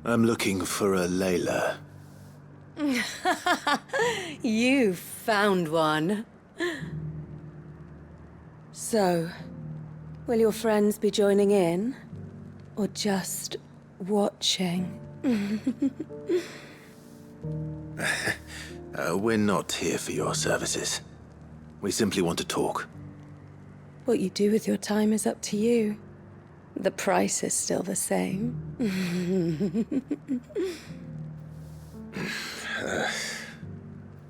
I'm looking for a Layla. You found one. So, will your friends be joining in? Or just watching? We're not here for your services. We simply want to talk. What you do with your time is up to you. The price is still the same.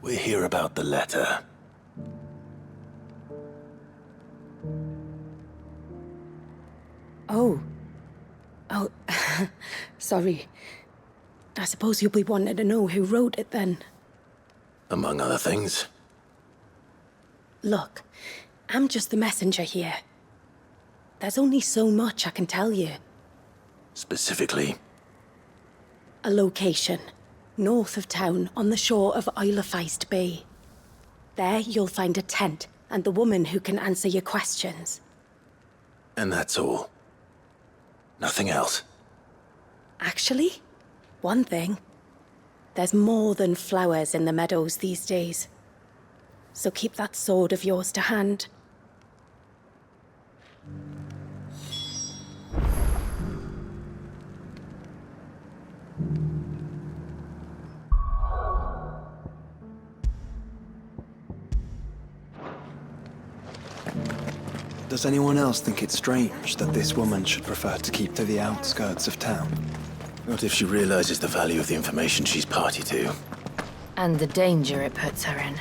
We're here about the letter. Oh, sorry. I suppose you'll be wanting to know who wrote it then. Among other things. Look, I'm just the messenger here. There's only so much I can tell you. Specifically? A location, north of town, on the shore of Isle of Feist Bay. There you'll find a tent and the woman who can answer your questions. And that's all? Nothing else? Actually, one thing. There's more than flowers in the meadows these days. So keep that sword of yours to hand. Does anyone else think it's strange that this woman should prefer to keep to the outskirts of town? Not if she realizes the value of the information she's party to. And the danger it puts her in.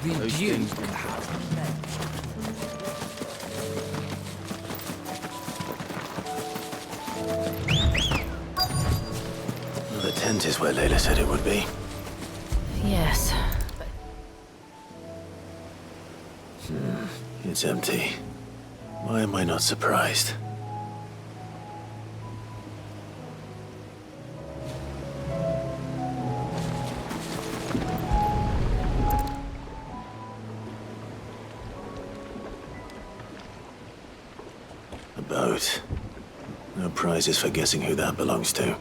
The Duke. The tent is where Layla said it would be. Yes. It's empty. Why am I not surprised? A boat. No prizes for guessing who that belongs to.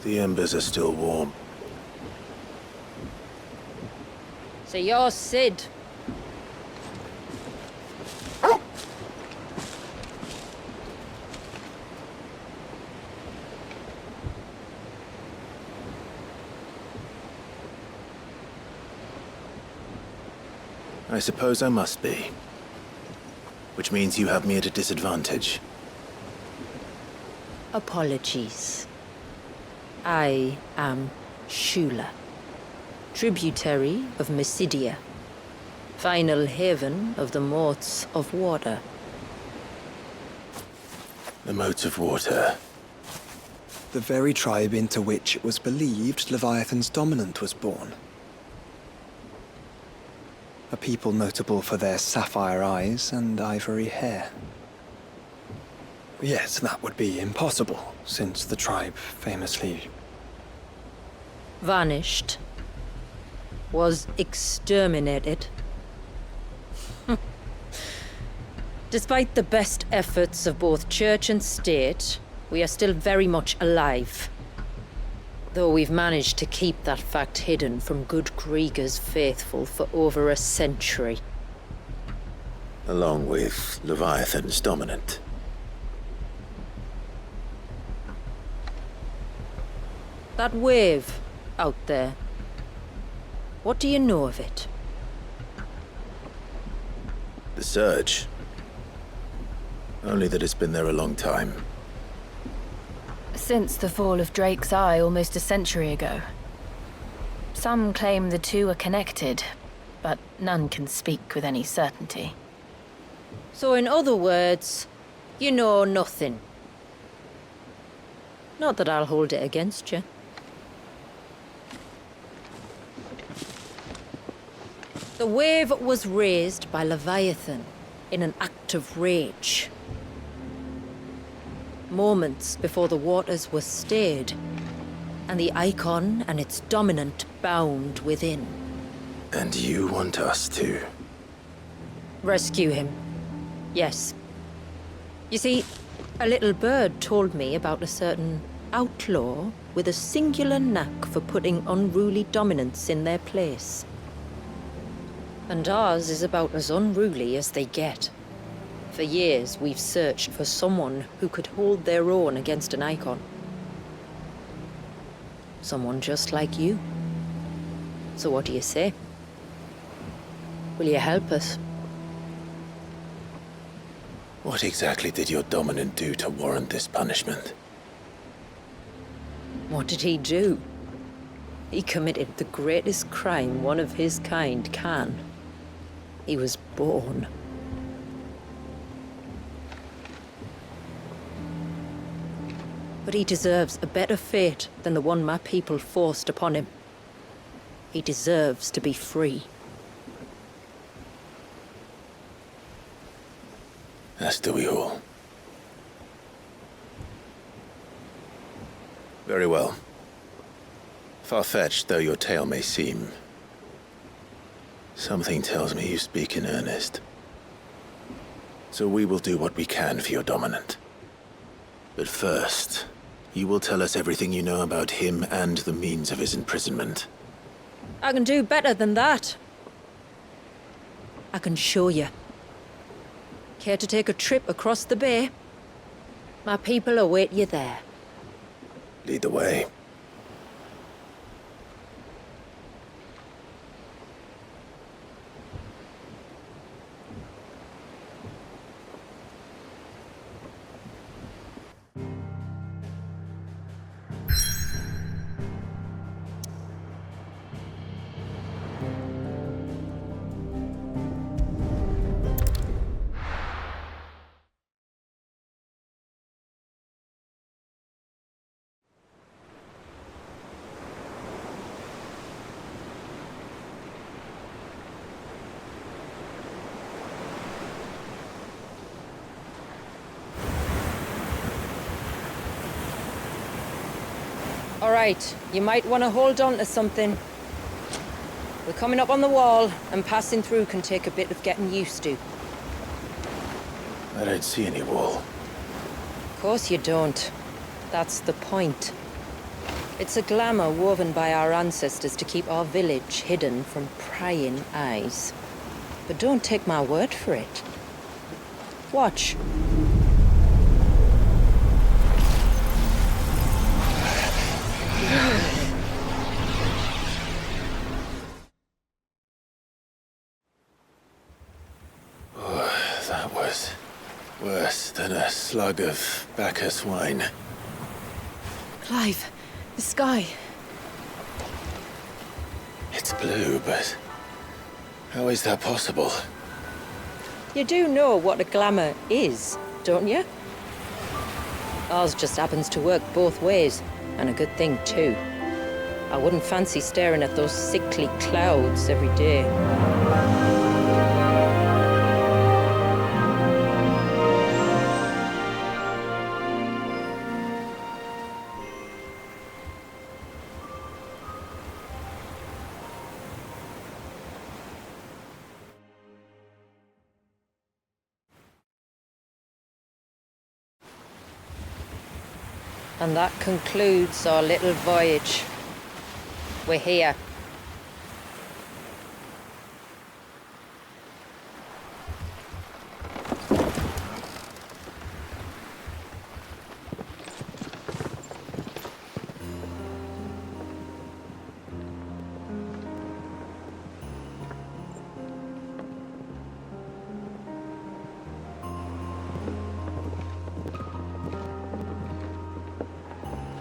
The embers are still warm. So you're Sid. I suppose I must be. Which means you have me at a disadvantage. Apologies. I am Shula, tributary of Mysidia, final haven of the Moats of Water. The Moats of Water. The very tribe into which it was believed Leviathan's dominant was born. A people notable for their sapphire eyes and ivory hair. Yes, that would be impossible, since the tribe famously... Vanished. Was exterminated. Despite the best efforts of both church and state, we are still very much alive. Though we've managed to keep that fact hidden from good Krieger's faithful for over a century. Along with Leviathan's dominant. That wave out there. What do you know of it? The Surge. Only that it's been there a long time. Since the fall of Drake's Eye almost a century ago. Some claim the two are connected, but none can speak with any certainty. So in other words, you know nothing. Not that I'll hold it against you. The wave was raised by Leviathan in an act of rage. Moments before the waters were stayed, and the Eikon and its dominant bound within. And you want us to? Rescue him. Yes. You see, a little bird told me about a certain outlaw with a singular knack for putting unruly dominants in their place. And ours is about as unruly as they get. For years, we've searched for someone who could hold their own against an Eikon. Someone just like you. So what do you say? Will you help us? What exactly did your dominant do to warrant this punishment? What did he do? He committed the greatest crime one of his kind can. He was born. But he deserves a better fate than the one my people forced upon him. He deserves to be free. As do we all. Very well. Far-fetched though your tale may seem, something tells me you speak in earnest. So we will do what we can for your dominant. But first, you will tell us everything you know about him and the means of his imprisonment. I can do better than that. I can show you. Care to take a trip across the bay? My people await you there. Lead the way. All right, you might want to hold on to something. We're coming up on the wall, and passing through can take a bit of getting used to. I don't see any wall. Of course you don't. That's the point. It's a glamour woven by our ancestors to keep our village hidden from prying eyes. But don't take my word for it. Watch. That was worse than a slug of Bacchus wine. Clive, the sky. It's blue, but how is that possible? You do know what a glamour is, don't you? Ours just happens to work both ways, and a good thing too. I wouldn't fancy staring at those sickly clouds every day. And that concludes our little voyage. We're here.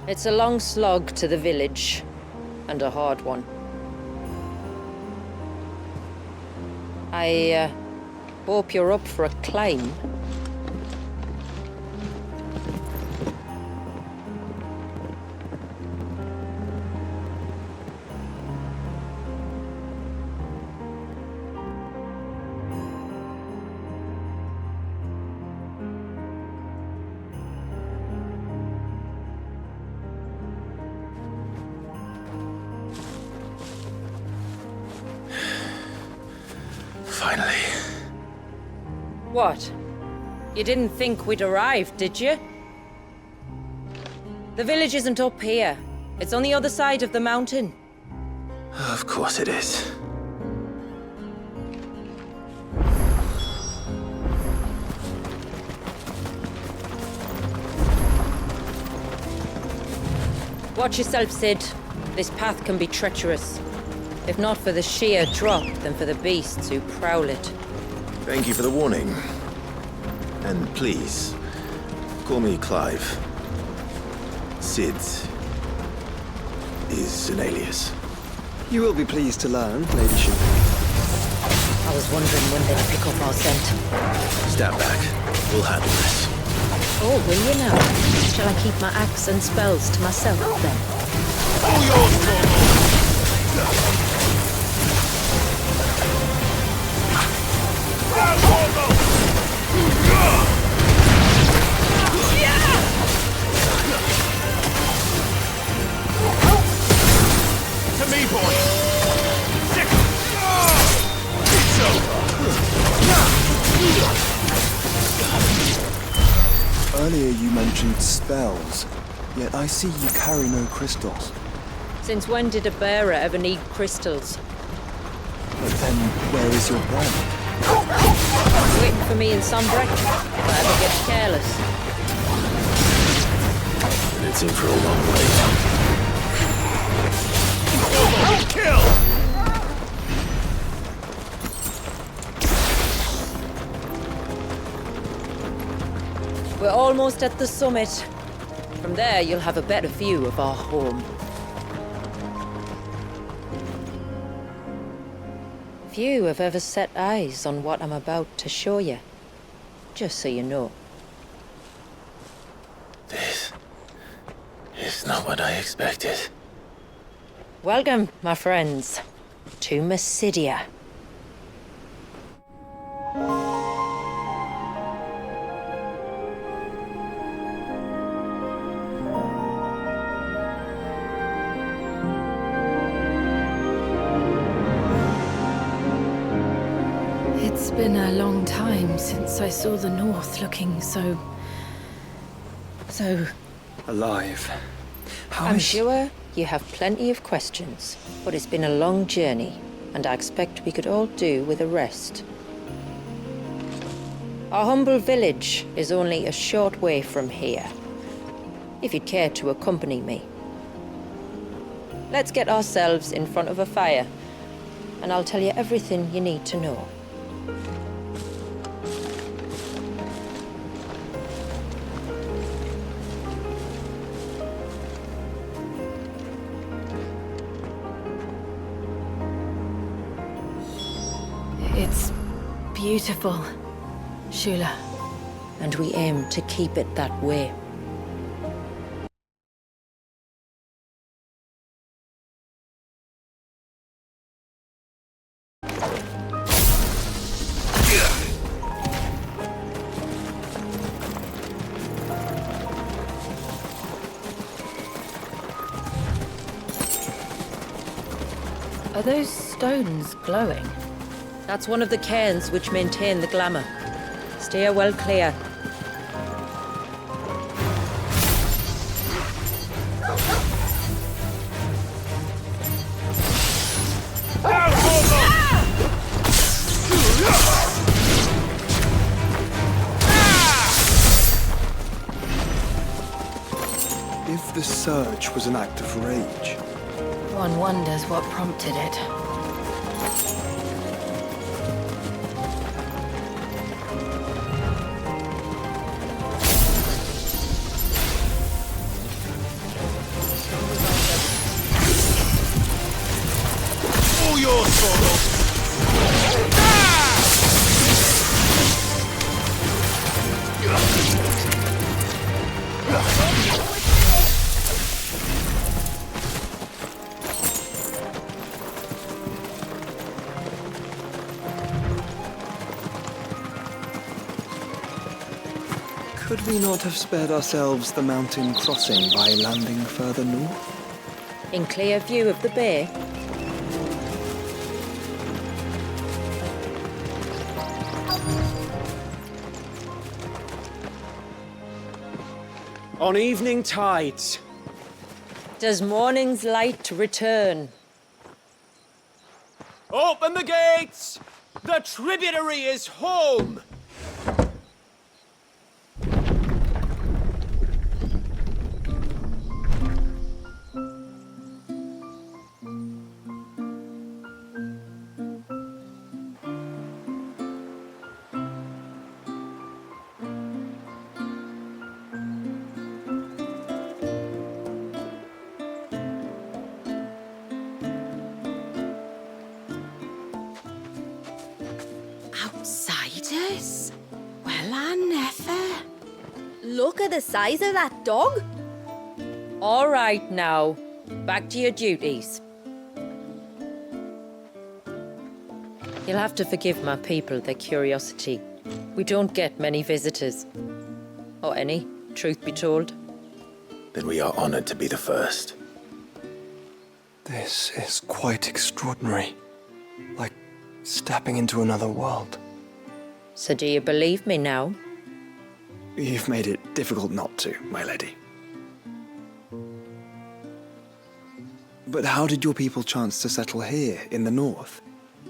It's a long slog to the village, and a hard one. I hope you're up for a climb. Finally. What? You didn't think we'd arrived, did you? The village isn't up here. It's on the other side of the mountain. Of course it is. Watch yourself, Sid. This path can be treacherous. If not for the sheer drop, then for the beasts who prowl it. Thank you for the warning. And please, call me Clive. Sid is an alias. You will be pleased to learn, Lady Shield. I was wondering when they'd pick up our scent. Step back. We'll handle this. Oh, will you now? Shall I keep my axe and spells to myself, then? All yours, to me, boy! It's over! Earlier you mentioned spells, yet I see you carry no crystals. Since when did a bearer ever need crystals? But then, where is your brand? Waiting for me in Sunbreak? If I ever get careless. It's in for a long wait. Kill! We're almost at the summit. From there, you'll have a better view of our home. Few have ever set eyes on what I'm about to show you. Just so you know. This is not what I expected. Welcome, my friends, to Mysidia. It's been a long time since I saw the North looking so Alive. How I'm is- sure you have plenty of questions, but it's been a long journey, and I expect we could all do with a rest. Our humble village is only a short way from here, if you'd care to accompany me. Let's get ourselves in front of a fire, and I'll tell you everything you need to know. It's beautiful, Shula. And we aim to keep it that way. Are those stones glowing? That's one of the cairns which maintain the glamour. Steer well clear. If the surge was an act of rage, One wonders what prompted it. All yours, Frodo! could we not have spared ourselves the mountain crossing by landing further north? In clear view of the bay, On evening tides. Does morning's light return? Open the gates! The tributary is home! Outsiders? Well, I never. Look at the size of that dog. All right now, back to your duties. You'll have to forgive my people their curiosity. We don't get many visitors. Or any, truth be told. Then we are honored to be the first. This is quite extraordinary. Like stepping into another world. So do you believe me now? You've made it difficult not to, my lady. But how did your people chance to settle here in the north?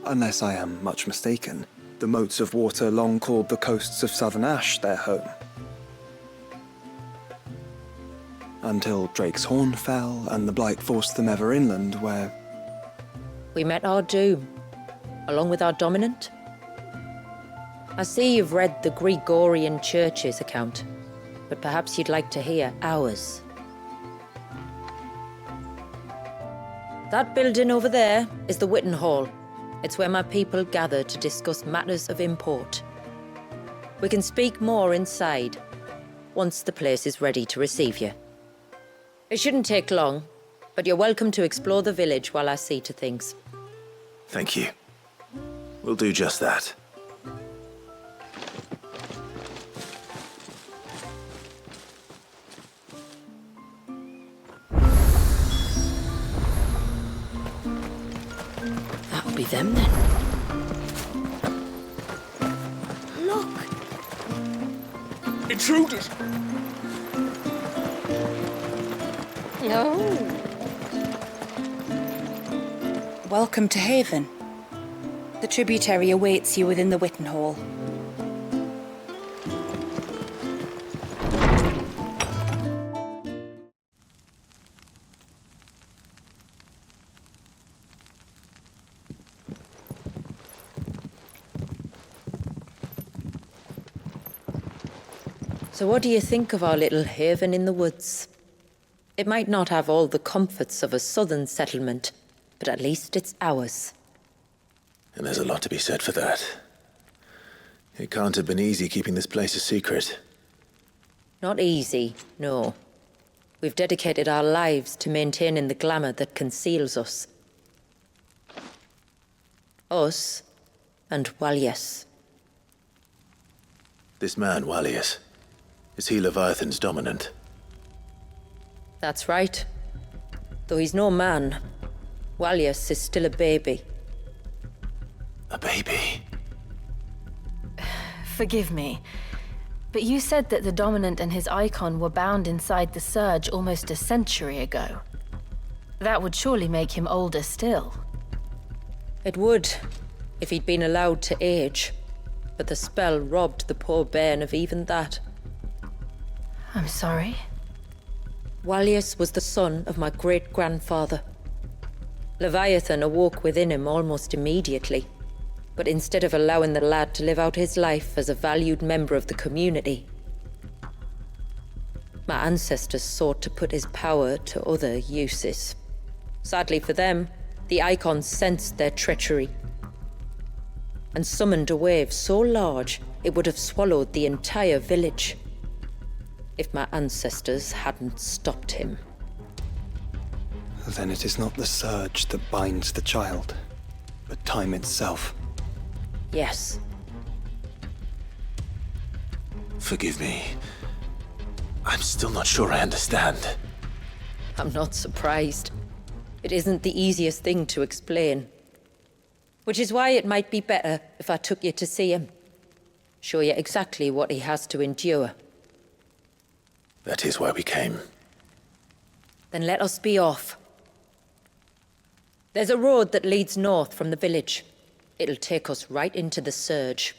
Unless I am much mistaken, the moats of water long called the coasts of southern Ash their home. Until Drake's Horn fell and the Blight forced them ever inland, where... We met our doom, along with our dominant. I see you've read the Gregorian Church's account, but perhaps you'd like to hear ours. That building over there is the Witten Hall. It's where my people gather to discuss matters of import. We can speak more inside, once the place is ready to receive you. It shouldn't take long, but you're welcome to explore the village while I see to things. Thank you. We'll do just that. That'll be them then. Look. Intruders! No. Welcome to Haven. The tributary awaits you within the Witten Hall. So what do you think of our little haven in the woods? It might not have all the comforts of a southern settlement, but at least it's ours. And there's a lot to be said for that. It can't have been easy keeping this place a secret. Not easy, no. We've dedicated our lives to maintaining the glamour that conceals us. Us and Walyas. This man, Walyas, is he Leviathan's dominant? That's right. Though he's no man, Walyas is still a baby. A baby? Forgive me, but you said that the Dominant and his Eikon were bound inside the Surge almost a century ago. That would surely make him older still. It would, if he'd been allowed to age. But the spell robbed the poor bairn of even that. I'm sorry. Walyas was the son of my great-grandfather. Leviathan awoke within him almost immediately. But instead of allowing the lad to live out his life as a valued member of the community, my ancestors sought to put his power to other uses. Sadly for them, the Eikons sensed their treachery and summoned a wave so large it would have swallowed the entire village if my ancestors hadn't stopped him. Then it is not the Surge that binds the child, but time itself. Yes. Forgive me. I'm still not sure I understand. I'm not surprised. It isn't the easiest thing to explain. Which is why it might be better if I took you to see him. Show you exactly what he has to endure. That is why we came. Then let us be off. There's a road that leads north from the village. It'll take us right into the surge.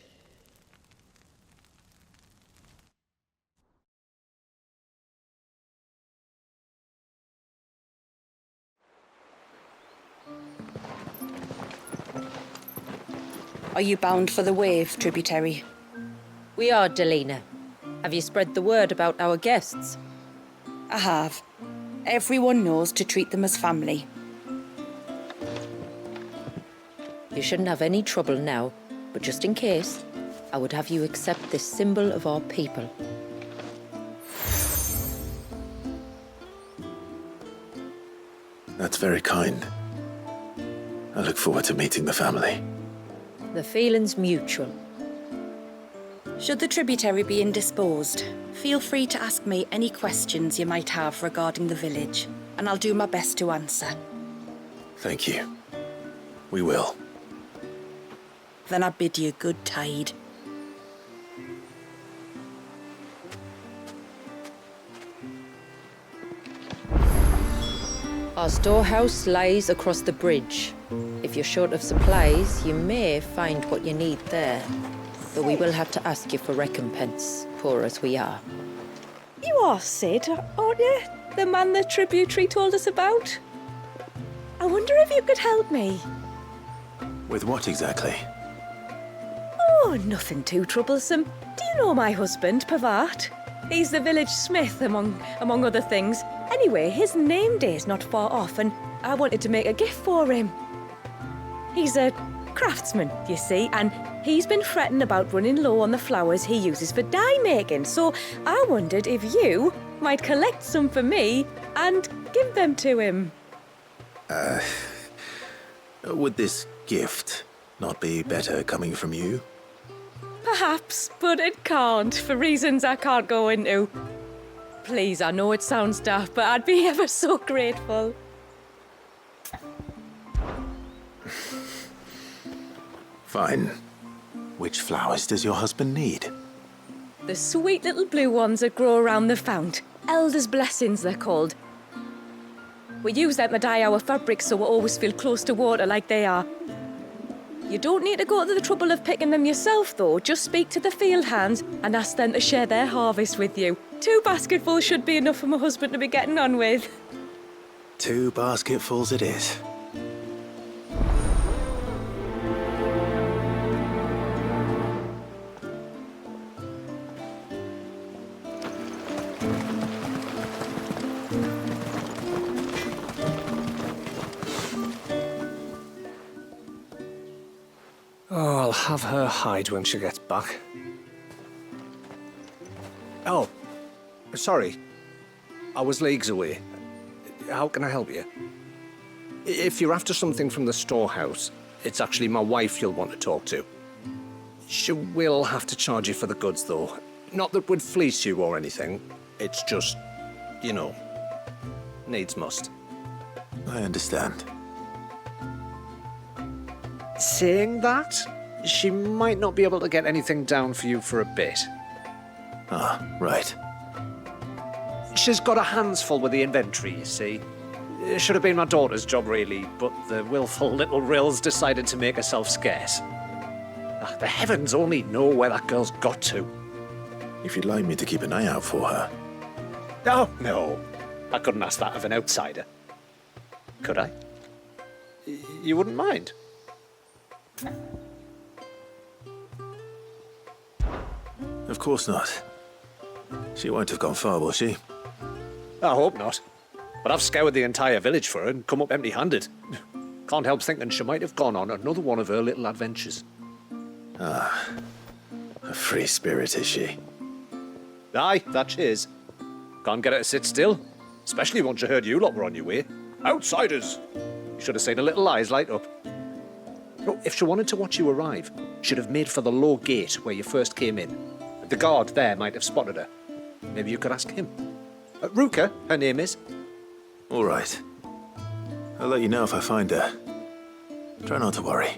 Are you bound for the wave, tributary? We are, Delina. Have you spread the word about our guests? I have. Everyone knows to treat them as family. You shouldn't have any trouble now, but just in case, I would have you accept this symbol of our people. That's very kind. I look forward to meeting the family. The feeling's mutual. Should the tributary be indisposed, feel free to ask me any questions you might have regarding the village, and I'll do my best to answer. Thank you. We will. Then I bid you good tide. Our storehouse lies across the bridge. If you're short of supplies, you may find what you need there. Though we will have to ask you for recompense, poor as we are. You are Sid, aren't you? The man the tributary told us about? I wonder if you could help me. With what exactly? Oh, nothing too troublesome. Do you know my husband, Pavat? He's the village smith, among other things. Anyway, his name day's not far off, and I wanted to make a gift for him. He's a craftsman, you see, and he's been fretting about running low on the flowers he uses for dye making, so I wondered if you might collect some for me and give them to him. Would this gift not be better coming from you? Perhaps, but it can't, for reasons I can't go into. Please, I know it sounds daft, but I'd be ever so grateful. Fine. Which flowers does your husband need? The sweet little blue ones that grow around the fount. Elder's blessings, they're called. We use them to dye our fabrics so we always feel close to water like they are. You don't need to go to the trouble of picking them yourself, though. Just speak to the field hands and ask them to share their harvest with you. 2 basketfuls should be enough for my husband to be getting on with. 2 basketfuls it is. Oh, I'll have her hide when she gets back. Oh, sorry. I was leagues away. How can I help you? If you're after something from the storehouse, it's actually my wife you'll want to talk to. She will have to charge you for the goods, though. Not that we'd fleece you or anything. It's just, you know, needs must. I understand. Saying that, she might not be able to get anything down for you for a bit. Ah, right. She's got her hands full with the inventory, you see. It should have been my daughter's job, really, but the willful little Rills decided to make herself scarce. The heavens only know where that girl's got to. If you'd like me to keep an eye out for her. Oh, no. I couldn't ask that of an outsider. Could I? You wouldn't mind? Of course not. She won't have gone far, will she? I hope not. But I've scoured the entire village for her and come up empty-handed. Can't help thinking she might have gone on another one of her little adventures. Ah. A free spirit, is she? Aye, that she is. Can't get her to sit still. Especially once you heard you lot were on your way. Outsiders! You should have seen her little eyes light up. No, if she wanted to watch you arrive, she'd have made for the low gate where you first came in. The guard there might have spotted her. Maybe you could ask him. Ruka, her name is. All right. I'll let you know if I find her. Try not to worry.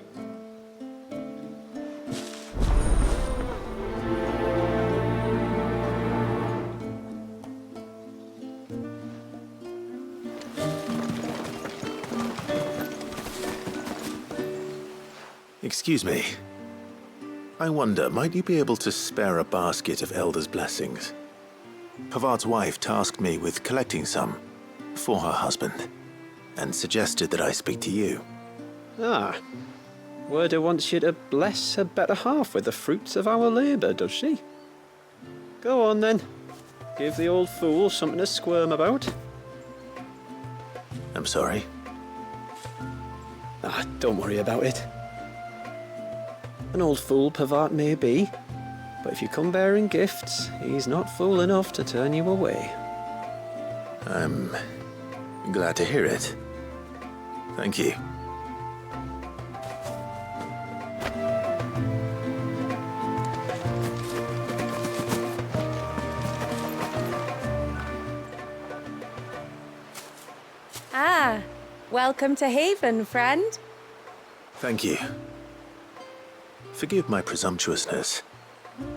Excuse me. I wonder, might you be able to spare a basket of Elder's blessings? Pavart's wife tasked me with collecting some for her husband, and suggested that I speak to you. Ah. Werda wants you to bless her better half with the fruits of our labour, does she? Go on then. Give the old fool something to squirm about. I'm sorry. Ah, don't worry about it. An old fool Pavart may be, but if you come bearing gifts, he's not fool enough to turn you away. I'm glad to hear it. Thank you. Ah, welcome to Haven, friend. Thank you. Forgive my presumptuousness,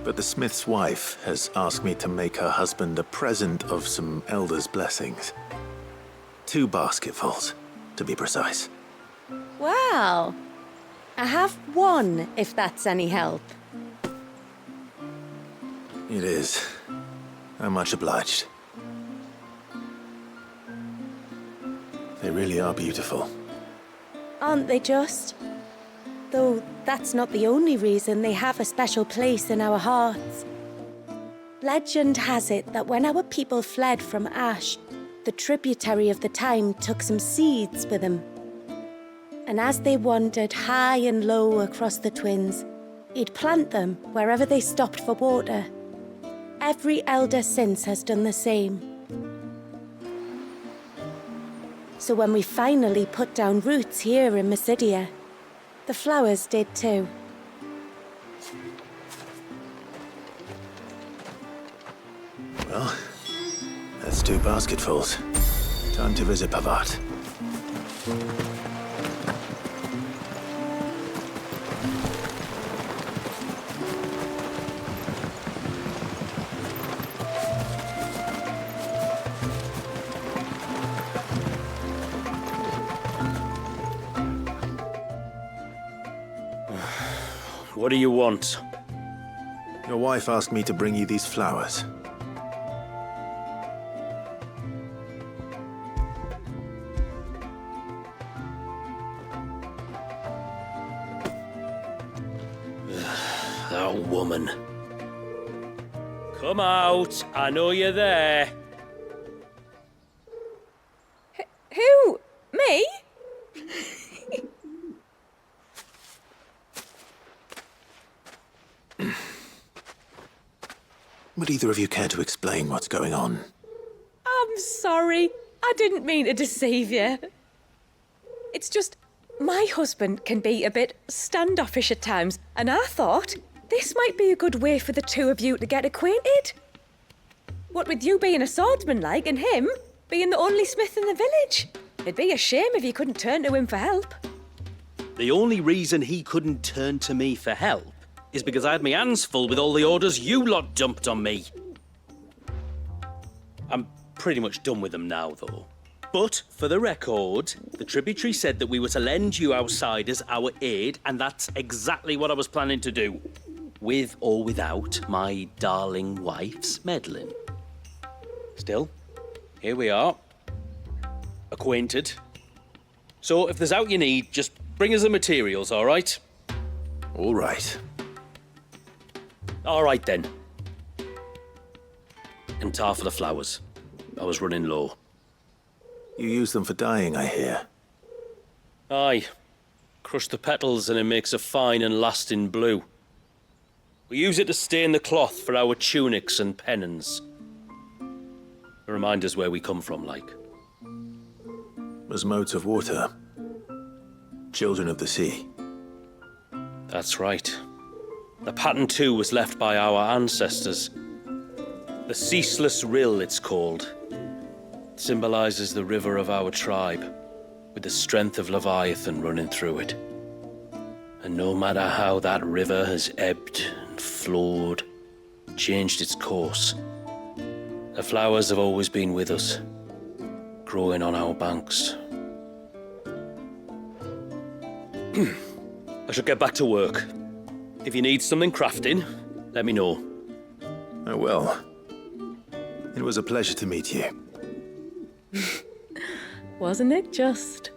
but the smith's wife has asked me to make her husband a present of some Elder's blessings. 2 basketfuls, to be precise. Well, I have one, if that's any help. It is. I'm much obliged. They really are beautiful. Aren't they just? Though that's not the only reason they have a special place in our hearts. Legend has it that when our people fled from Ash, the tributary of the time took some seeds with them. And as they wandered high and low across the Twins, he'd plant them wherever they stopped for water. Every elder since has done the same. So when we finally put down roots here in Mysidia, the flowers did too. Well, that's 2 basketfuls. Time to visit Pavart. What do you want? Your wife asked me to bring you these flowers. That woman. Come out. I know you're there. Who? Me? Would either of you care to explain what's going on? I'm sorry. I didn't mean to deceive you. It's just, my husband can be a bit standoffish at times, and I thought this might be a good way for the 2 of you to get acquainted. What with you being a swordsman like, and him being the only smith in the village. It'd be a shame if you couldn't turn to him for help. The only reason he couldn't turn to me for help is because I had my hands full with all the orders you lot dumped on me. I'm pretty much done with them now, though. But, for the record, the tributary said that we were to lend you outsiders our aid, and that's exactly what I was planning to do. With or without my darling wife's meddling. Still, here we are. Acquainted. So, if there's out you need, just bring us the materials, all right? All right. All right, then. And tar for the flowers. I was running low. You use them for dyeing, I hear. Aye. Crush the petals and it makes a fine and lasting blue. We use it to stain the cloth for our tunics and pennons. Remind us where we come from, like. As motes of water. Children of the sea. That's right. The pattern, too, was left by our ancestors. The Ceaseless Rill, it's called. It symbolizes the river of our tribe, with the strength of Leviathan running through it. And no matter how that river has ebbed and flowed, changed its course, the flowers have always been with us, growing on our banks. I should get back to work. If you need something crafting, let me know. I will. It was a pleasure to meet you. Wasn't it just?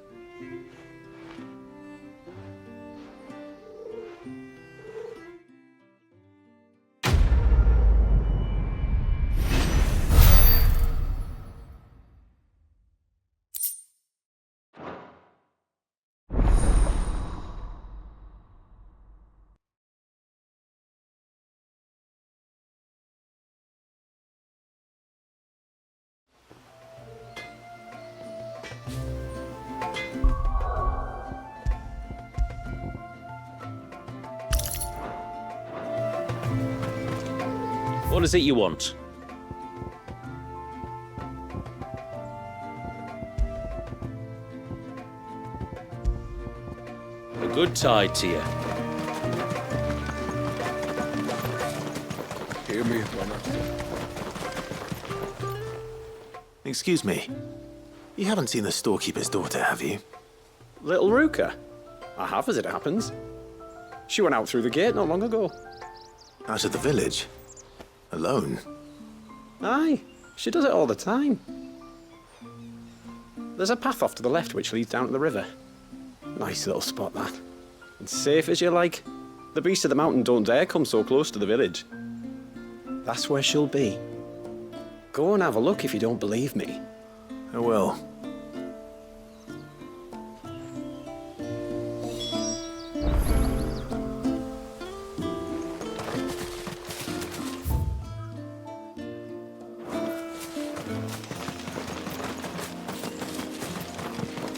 What is it you want? A good tide to you. Excuse me. You haven't seen the storekeeper's daughter, have you? Little Ruka? I have, as it happens. She went out through the gate not long ago. Out of the village? Alone? Aye, she does it all the time. There's a path off to the left which leads down to the river. Nice little spot, that. And safe as you like. The beasts of the mountain don't dare come so close to the village. That's where she'll be. Go and have a look if you don't believe me. I will.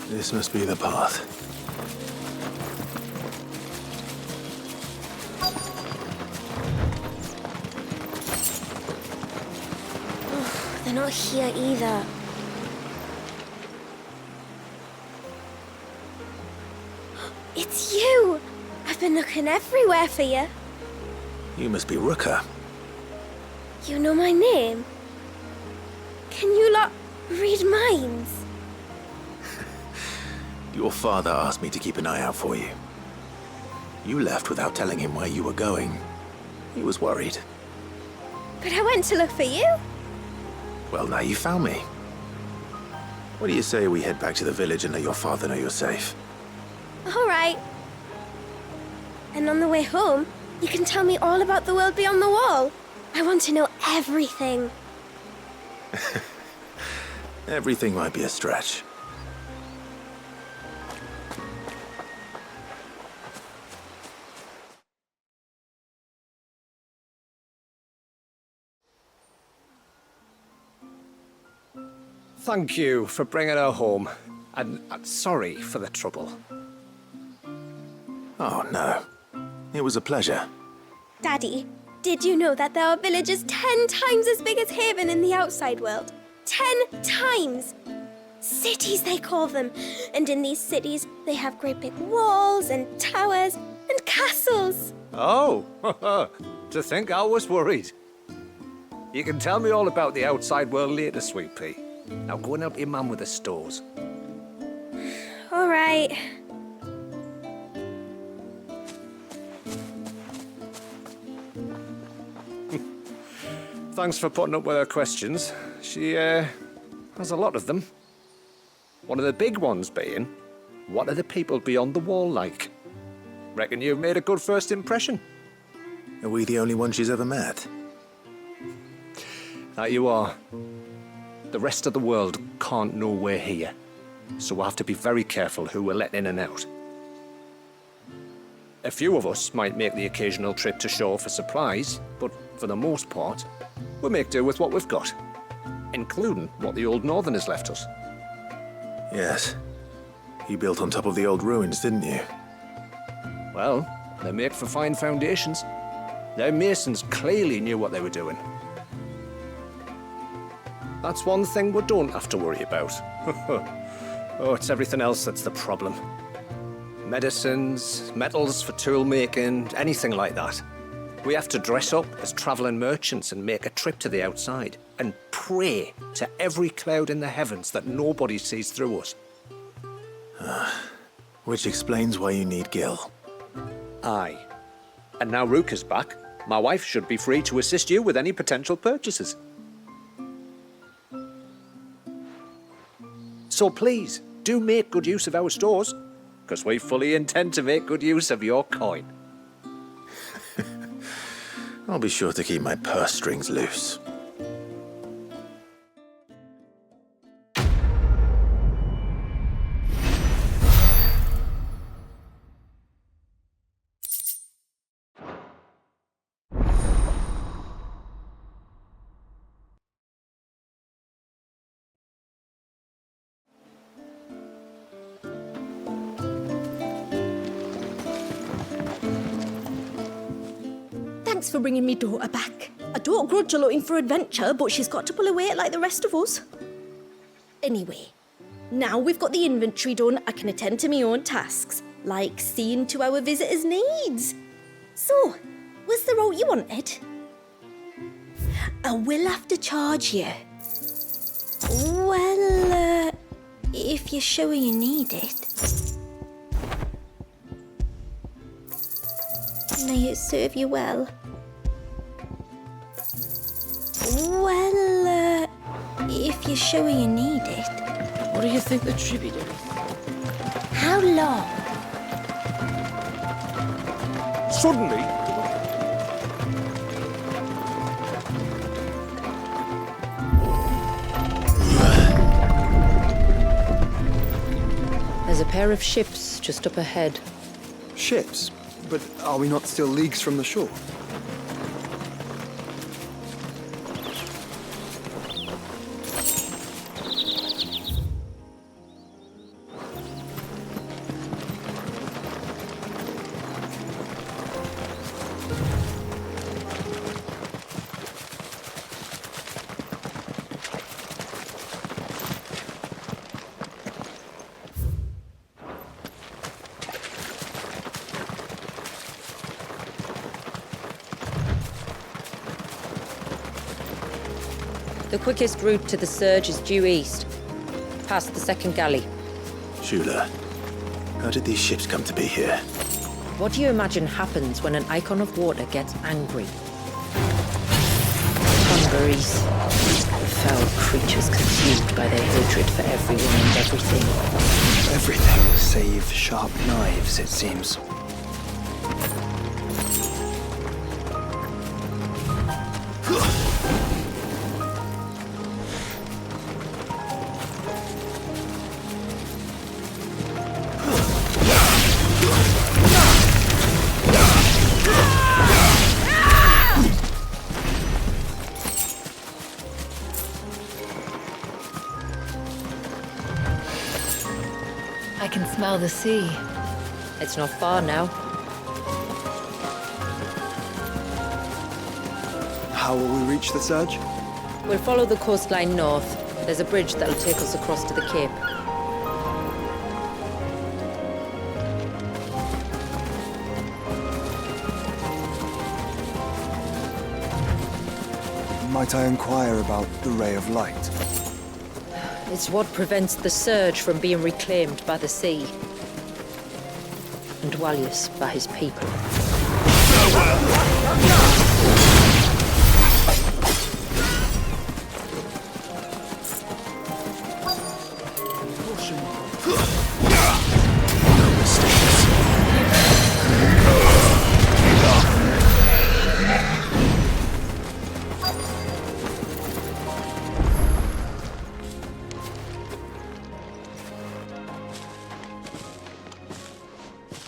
This must be the path. Oh, they're not here either. It's you! I've been looking everywhere for you. You must be Ruka. You know my name? Can you lot read minds? Your father asked me to keep an eye out for you. You left without telling him where you were going. He was worried. But I went to look for you. Well, now you found me. What do you say we head back to the village and let your father know you're safe? All right. And on the way home, you can tell me all about the world beyond the wall. I want to know everything. Everything might be a stretch. Thank you for bringing her home. And sorry for the trouble. Oh, no. It was a pleasure. Daddy, did you know that there are villages 10 times as big as Haven in the outside world? 10 times! Cities, they call them. And in these cities, they have great big walls and towers and castles. Oh, to think I was worried. You can tell me all about the outside world later, Sweet Pea. Now go and help your mum with the stores. All right. Thanks for putting up with her questions. She, has a lot of them. One of the big ones being, what are the people beyond the wall like? Reckon you've made a good first impression. Are we the only one she's ever met? That you are. The rest of the world can't know we're here, so we'll have to be very careful who we're letting in and out. A few of us might make the occasional trip to shore for supplies, but for the most part, we'll make do with what we've got, including what the old Northerners left us. Yes. You built on top of the old ruins, didn't you? Well, they make for fine foundations. Their masons clearly knew what they were doing. That's one thing we don't have to worry about. Oh, it's everything else that's the problem. Medicines, metals for tool making, anything like that. We have to dress up as travelling merchants and make a trip to the outside and pray to every cloud in the heavens that nobody sees through us. Which explains why you need Gil. Aye. And now Ruka's back, my wife should be free to assist you with any potential purchases. So please, do make good use of our stores, because we fully intend to make good use of your coin. I'll be sure to keep my purse strings loose. Thanks for bringing me daughter back. I don't grudge her looking for adventure, but she's got to pull her weight like the rest of us. Anyway, now we've got the inventory done, I can attend to my own tasks, like seeing to our visitors' needs. So, what's the route you wanted? I will have to charge you. Well, if you're sure you need it. May it serve you well. Well, if you're sure you need it. What do you think the tribute is? How long? Suddenly, There's a pair of ships just up ahead. Ships? But are we not still leagues from the shore? The quickest route to the surge is due east, past the second galley. Shula, how did these ships come to be here? What do you imagine happens when an Eikon of water gets angry? Converies. Foul creatures consumed by their hatred for everyone and everything. Everything save sharp knives, it seems. I can smell the sea. It's not far now. How will we reach the surge? We'll follow the coastline north. There's a bridge that'll take us across to the cape. Might I inquire about the ray of light? It's what prevents the surge from being reclaimed by the sea. And Dwalius by his people.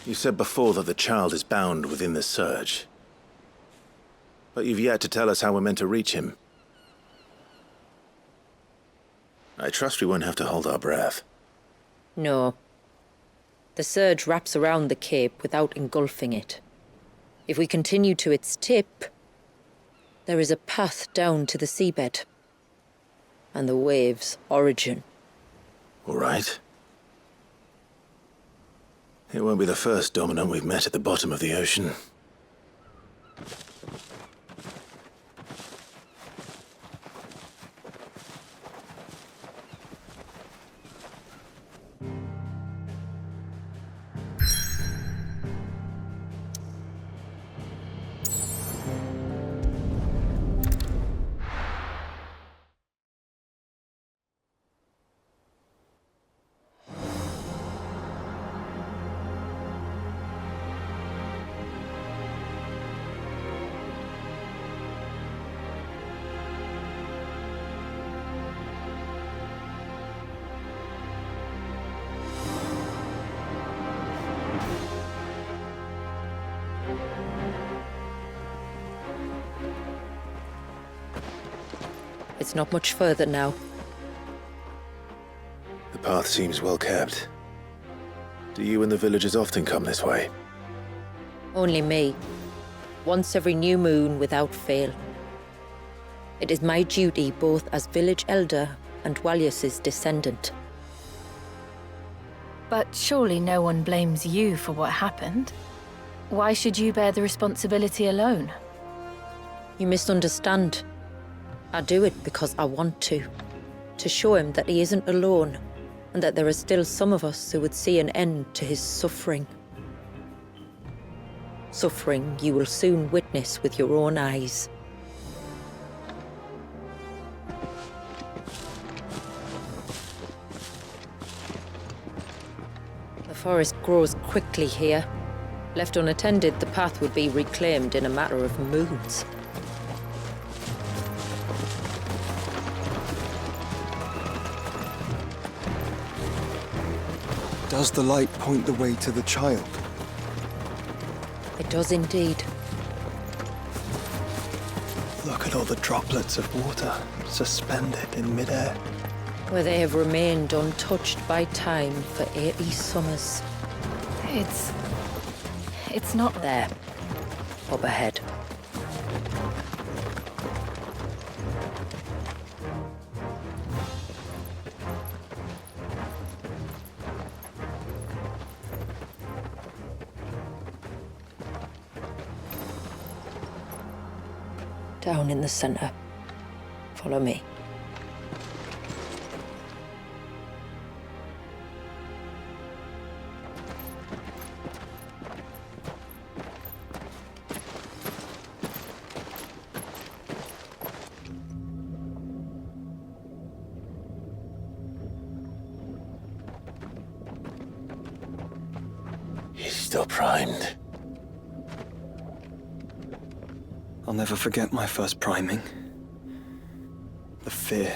You said before that the child is bound within the surge. But you've yet to tell us how we're meant to reach him. I trust we won't have to hold our breath. No. The surge wraps around the cape without engulfing it. If we continue to its tip, there is a path down to the seabed. And the wave's origin. All right. It won't be the first dominant we've met at the bottom of the ocean. It's not much further now. The path seems well kept. Do you and the villagers often come this way? Only me. Once every new moon without fail. It is my duty both as village elder and Walyus's descendant. But surely no one blames you for what happened. Why should you bear the responsibility alone? You misunderstand. I do it because I want to. To show him that he isn't alone, and that there are still some of us who would see an end to his suffering. Suffering you will soon witness with your own eyes. The forest grows quickly here. Left unattended, the path would be reclaimed in a matter of moons. Does the light point the way to the child? It does indeed. Look at all the droplets of water suspended in midair. Where they have remained untouched by time for 80 summers. It's not There, up ahead. Down in the center. Follow me. He's still primed. I'll never forget my first priming. The fear.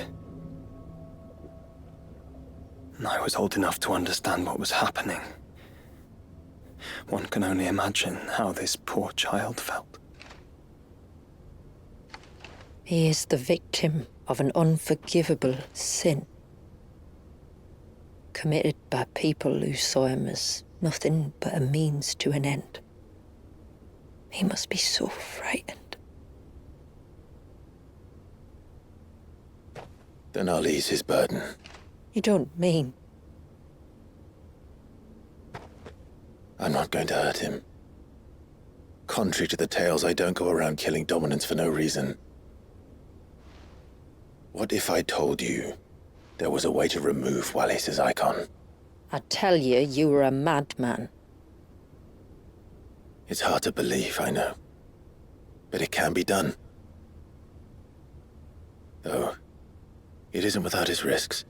And I was old enough to understand what was happening. One can only imagine how this poor child felt. He is the victim of an unforgivable sin. Committed by people who saw him as nothing but a means to an end. He must be so frightened. Then I'll ease his burden. You don't mean? I'm not going to hurt him. Contrary to the tales, I don't go around killing dominants for no reason. What if I told you there was a way to remove Walyus's icon? I tell you, you were a madman. It's hard to believe, I know. But it can be done. Though, it isn't without its risks.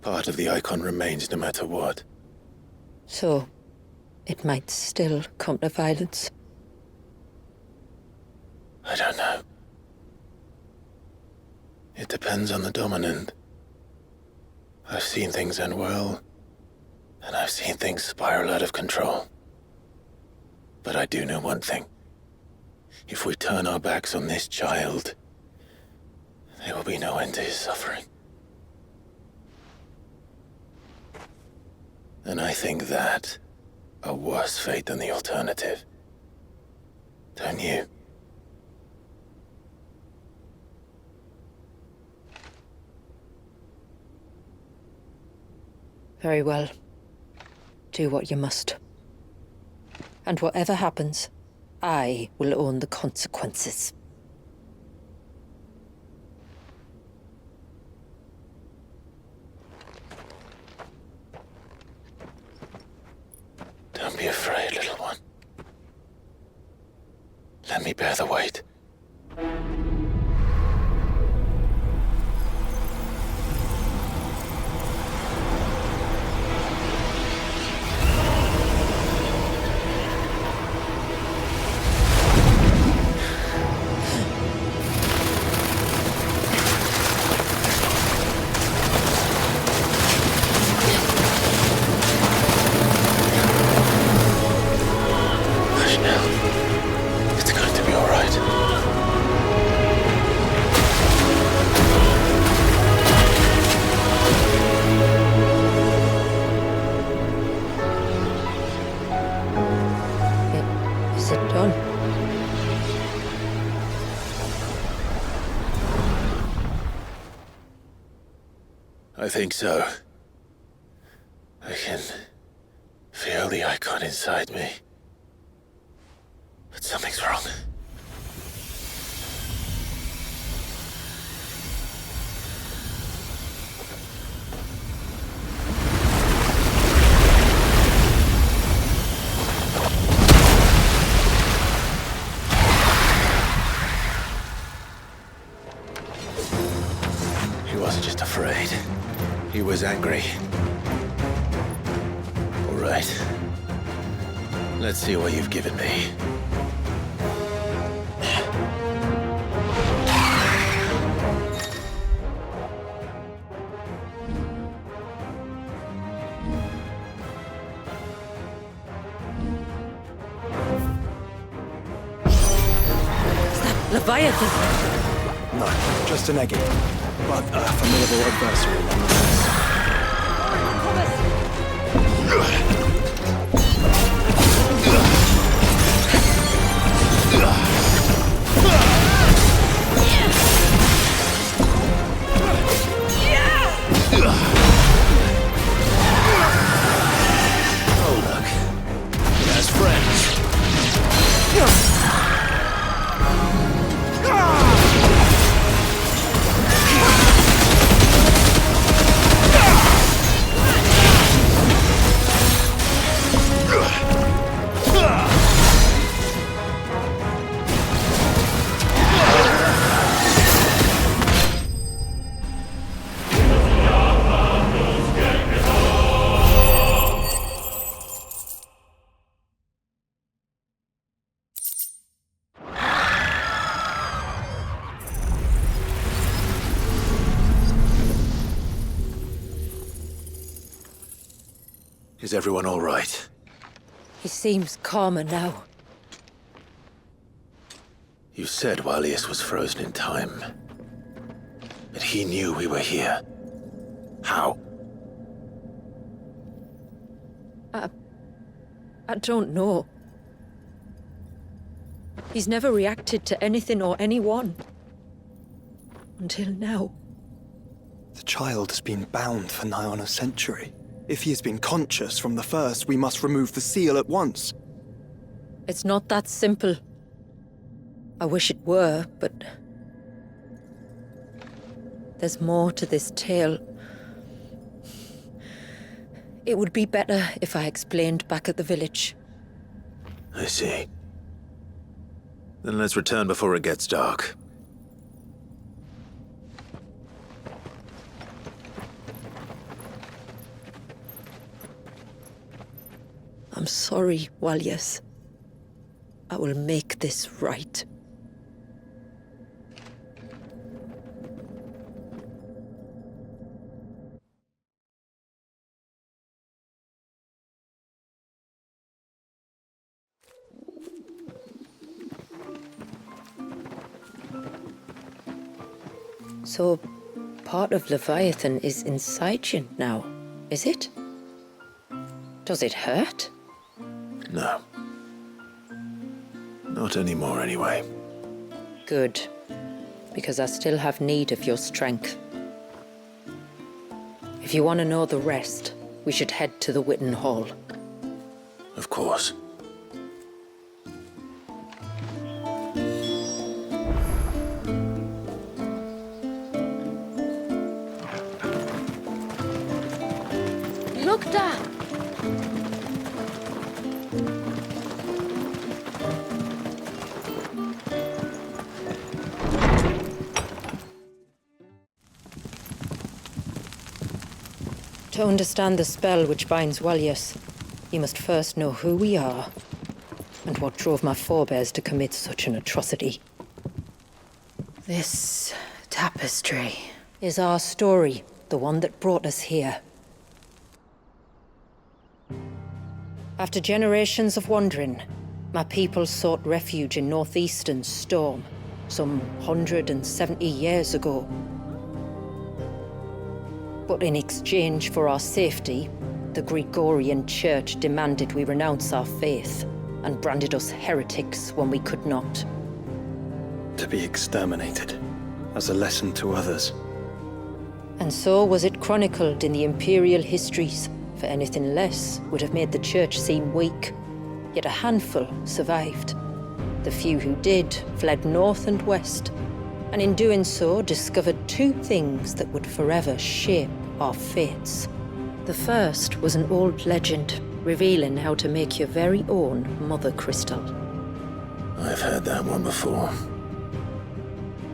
Part of the icon remains no matter what. So, it might still come to violence. I don't know. It depends on the dominant. I've seen things end well, and I've seen things spiral out of control. But I do know one thing. If we turn our backs on this child, there will be no end to his suffering. And I think that a worse fate than the alternative. Don't you? Very well. Do what you must. And whatever happens, I will own the consequences. Don't be afraid, little one. Let me bear the weight. Hush now. It's going to be all right. I think so. I can feel the Eikon inside me. But something's wrong. He wasn't just afraid. He was angry. All right. Let's see what you've given me. Leviathan! No, just an eggy. But a formidable adversary nonetheless. Oh, look. He has friends. Is everyone all right? He seems calmer now. You said Walius was frozen in time. But he knew we were here. How? I don't know. He's never reacted to anything or anyone. Until now. The child has been bound for nigh on a century. If he has been conscious from the first, we must remove the seal at once. It's not that simple. I wish it were, but... there's more to this tale. It would be better if I explained back at the village. I see. Then let's return before it gets dark. I'm sorry, Walius. I will make this right. So, part of Leviathan is inside you now, is it? Does it hurt? No. Not anymore, anyway. Good. Because I still have need of your strength. If you want to know the rest, we should head to the Witten Hall. Of course. Look, Dad! To understand the spell which binds Walius, you must first know who we are, and what drove my forebears to commit such an atrocity. This tapestry is our story, the one that brought us here. After generations of wandering, my people sought refuge in northeastern Storm, some 170 years ago. But in exchange for our safety, the Gregorian Church demanded we renounce our faith and branded us heretics when we could not. To be exterminated, as a lesson to others. And so was it chronicled in the imperial histories, for anything less would have made the church seem weak. Yet a handful survived. The few who did fled north and west, and in doing so discovered two things that would forever shape our fates. The first was an old legend, revealing how to make your very own mother crystal. I've heard that one before.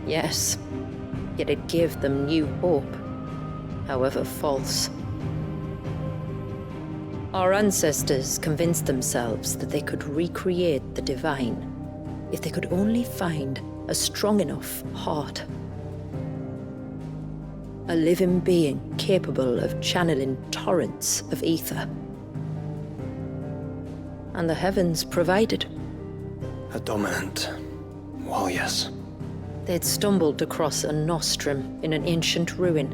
Yes, yet it gave them new hope, however false. Our ancestors convinced themselves that they could recreate the divine if they could only find a strong enough heart. A living being capable of channeling torrents of ether. And the heavens provided. A dominant. Well, yes. They'd stumbled across a nostrum in an ancient ruin,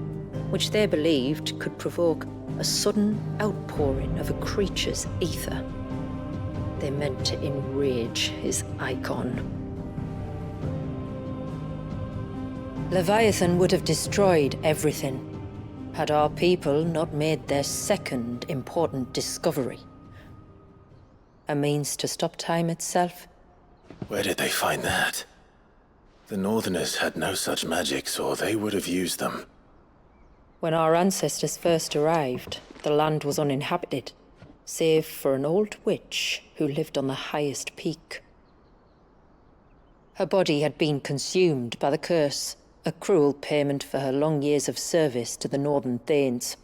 which they believed could provoke a sudden outpouring of a creature's ether. They meant to enrage his Eikon. Leviathan would have destroyed everything, had our people not made their second important discovery. A means to stop time itself. Where did they find that? The Northerners had no such magics, or they would have used them. When our ancestors first arrived, the land was uninhabited, save for an old witch who lived on the highest peak. Her body had been consumed by the curse, a cruel payment for her long years of service to the Northern Thanes.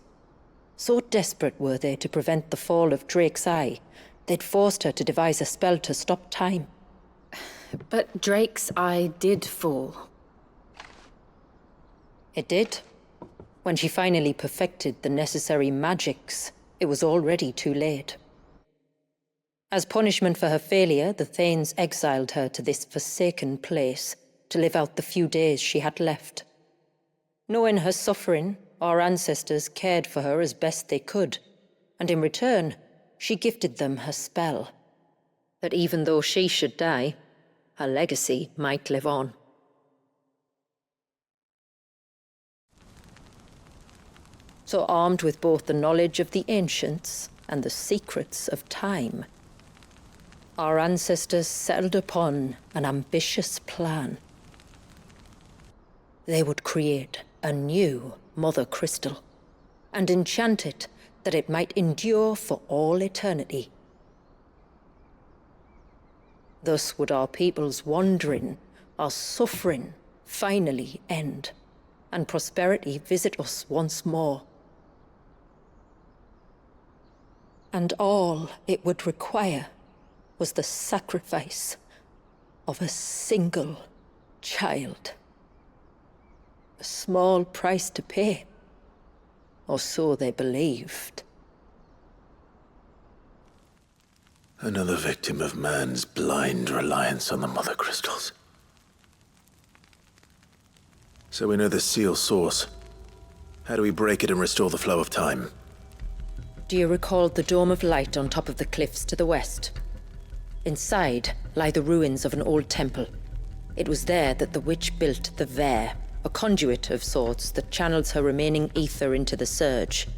So desperate were they to prevent the fall of Drake's Eye, they'd forced her to devise a spell to stop time. But Drake's Eye did fall. It did. When she finally perfected the necessary magics, it was already too late. As punishment for her failure, the Thanes exiled her to this forsaken place to live out the few days she had left. Knowing her suffering, our ancestors cared for her as best they could, and in return, she gifted them her spell. That even though she should die, her legacy might live on. So armed with both the knowledge of the ancients and the secrets of time, our ancestors settled upon an ambitious plan. They would create a new Mother Crystal and enchant it that it might endure for all eternity. Thus would our people's wandering, our suffering, finally end, and prosperity visit us once more. And all it would require was the sacrifice of a single child. A small price to pay, or so they believed. Another victim of man's blind reliance on the Mother Crystals. So we know the seal source. How do we break it and restore the flow of time? Do you recall the dome of light on top of the cliffs to the west? Inside lie the ruins of an old temple. It was there that the witch built the Vare, a conduit of sorts that channels her remaining ether into the surge.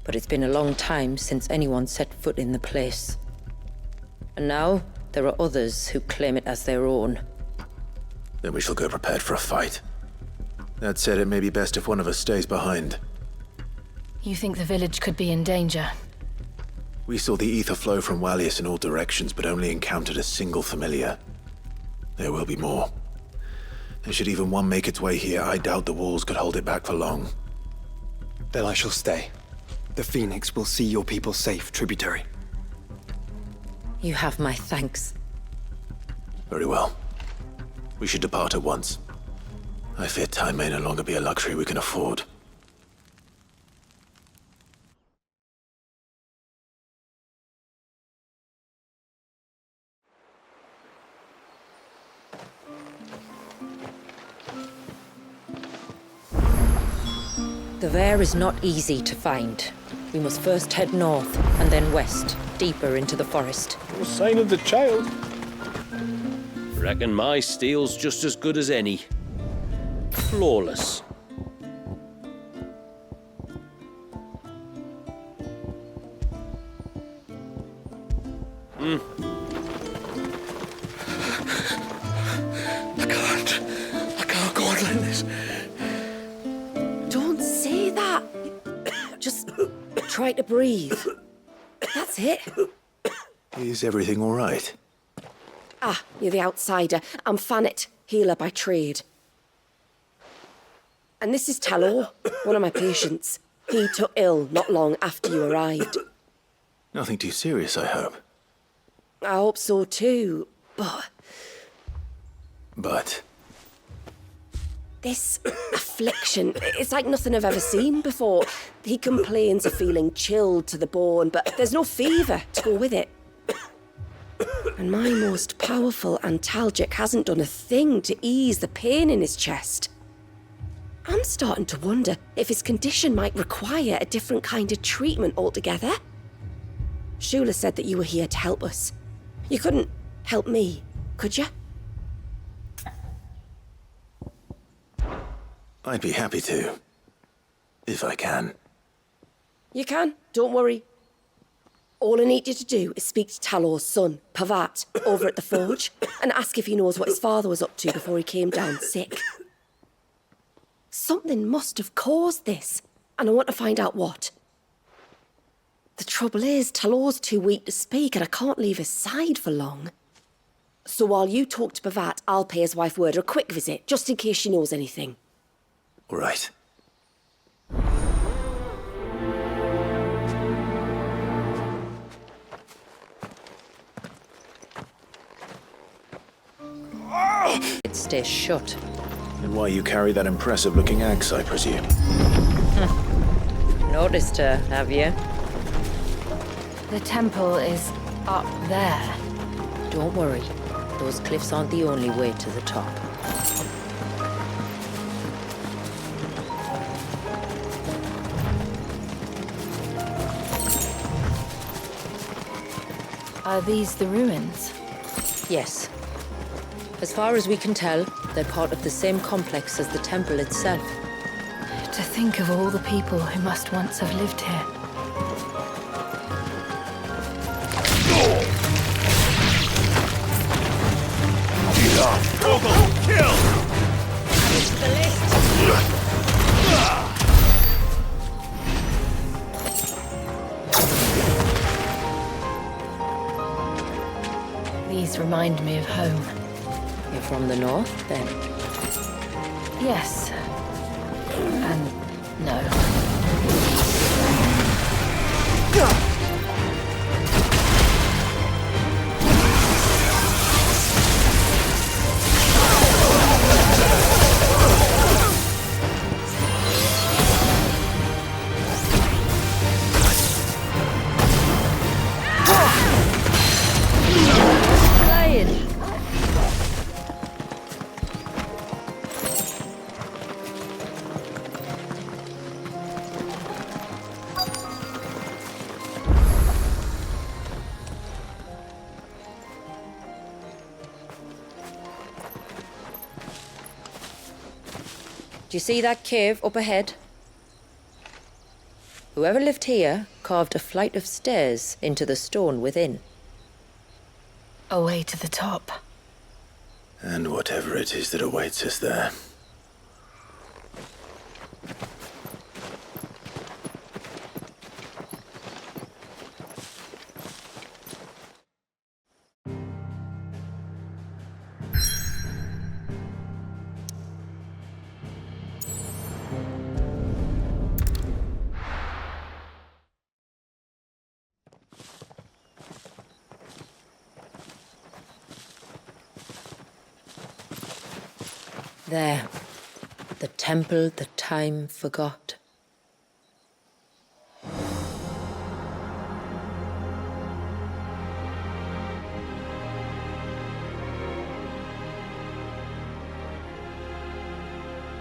But it's been a long time since anyone set foot in the place. And now, there are others who claim it as their own. Then we shall go prepared for a fight. That said, it may be best if one of us stays behind. You think the village could be in danger? We saw the ether flow from Wallius in all directions, but only encountered a single familiar. There will be more. And should even one make its way here, I doubt the walls could hold it back for long. Then I shall stay. The Phoenix will see your people safe, tributary. You have my thanks. Very well. We should depart at once. I fear time may no longer be a luxury we can afford. The Vare is not easy to find. We must first head north and then west, deeper into the forest. No sign of the child. Reckon my steel's just as good as any. Flawless. I can't go on like this. Don't say that. Just try to breathe. That's it. Is everything all right? Ah, you're the outsider. I'm Fannet, healer by trade. And this is Talor, one of my patients. He took ill not long after you arrived. Nothing too serious, I hope. I hope so too, But this affliction, it's like nothing I've ever seen before. He complains of feeling chilled to the bone, but there's no fever to go with it. And my most powerful antalgic hasn't done a thing to ease the pain in his chest. I'm starting to wonder if his condition might require a different kind of treatment altogether. Shula said that you were here to help us. You couldn't help me, could you? I'd be happy to. If I can. You can, don't worry. All I need you to do is speak to Talor's son, Pavat, over at the forge, and ask if he knows what his father was up to before he came down sick. Something must have caused this, and I want to find out what. The trouble is, Talor's too weak to speak, and I can't leave his side for long. So while you talk to Pavat, I'll pay his wife word a quick visit, just in case she knows anything. All right. It stays shut. And why you carry that impressive-looking axe, I presume? Noticed her, have you? The temple is up there. Don't worry. Those cliffs aren't the only way to the top. Are these the ruins? Yes. As far as we can tell, they're part of the same complex as the temple itself. To think of all the people who must once have lived here. Kill! These remind me of home. You're from the north, then? Yes. And no. Do you see that cave up ahead? Whoever lived here carved a flight of stairs into the stone within. A way to the top. And whatever it is that awaits us there. There. The temple the time forgot.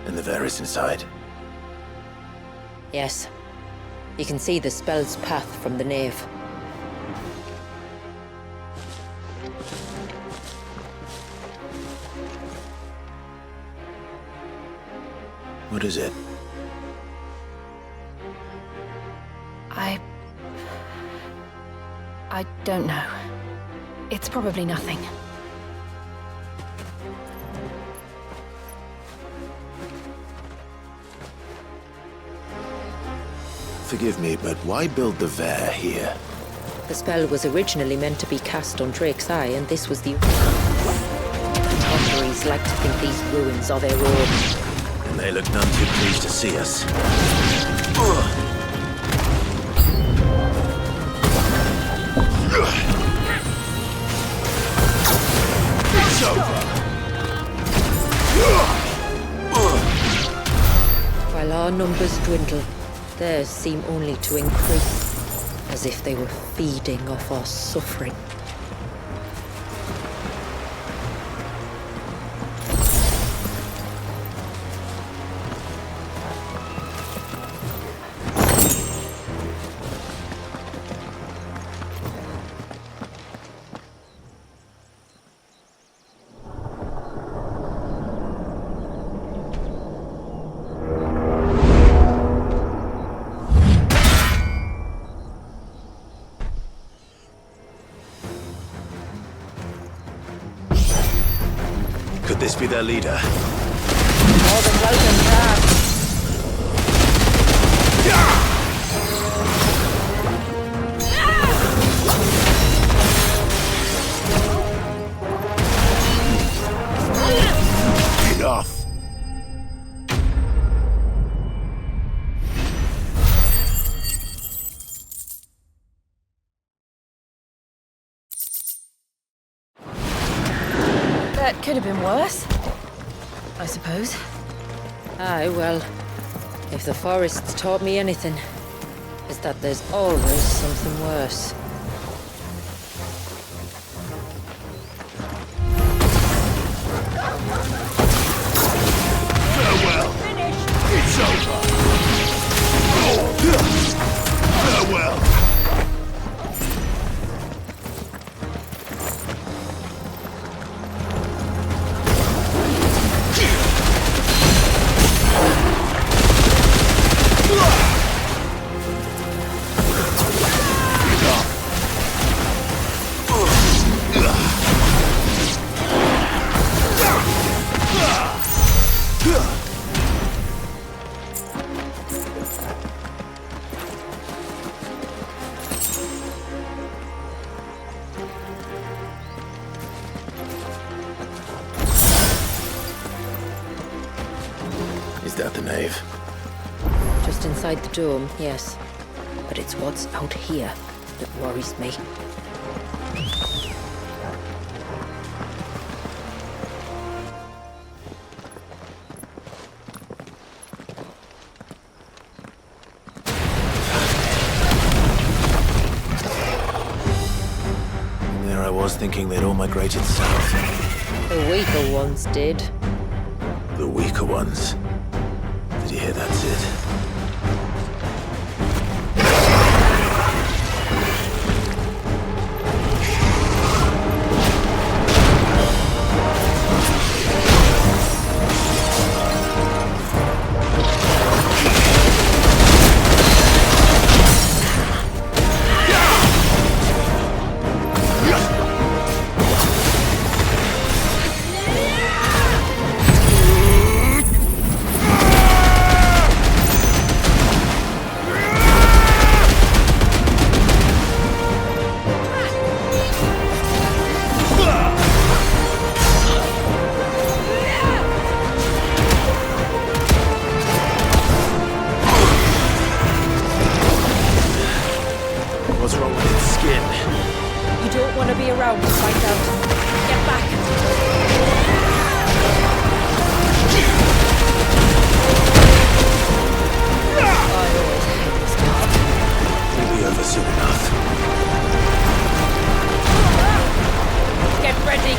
And the Varys inside. Yes. You can see the spell's path from the nave. What is it? I don't know. It's probably nothing. Forgive me, but why build the Vare here? The spell was originally meant to be cast on Drake's Eye, and this was the... Conjuries like to think these ruins are their own. And they look none too pleased to see us. It's over! While our numbers dwindle, theirs seem only to increase, as if they were feeding off our suffering. Could this be their leader? More than welcome, Brad. Enough! That could have been worse, I suppose. Aye, well, if the forest's taught me anything, is that there's always something worse. Farewell! It's over! Farewell! Is that the nave? Just inside the dome, yes. But it's what's out here that worries me. And there I was thinking they'd all migrated south. The weaker ones did. The weaker ones. Did you hear that, Sid? What's wrong with its skin? You don't want to be around to find out. Get back! It'll be over soon enough. Get ready!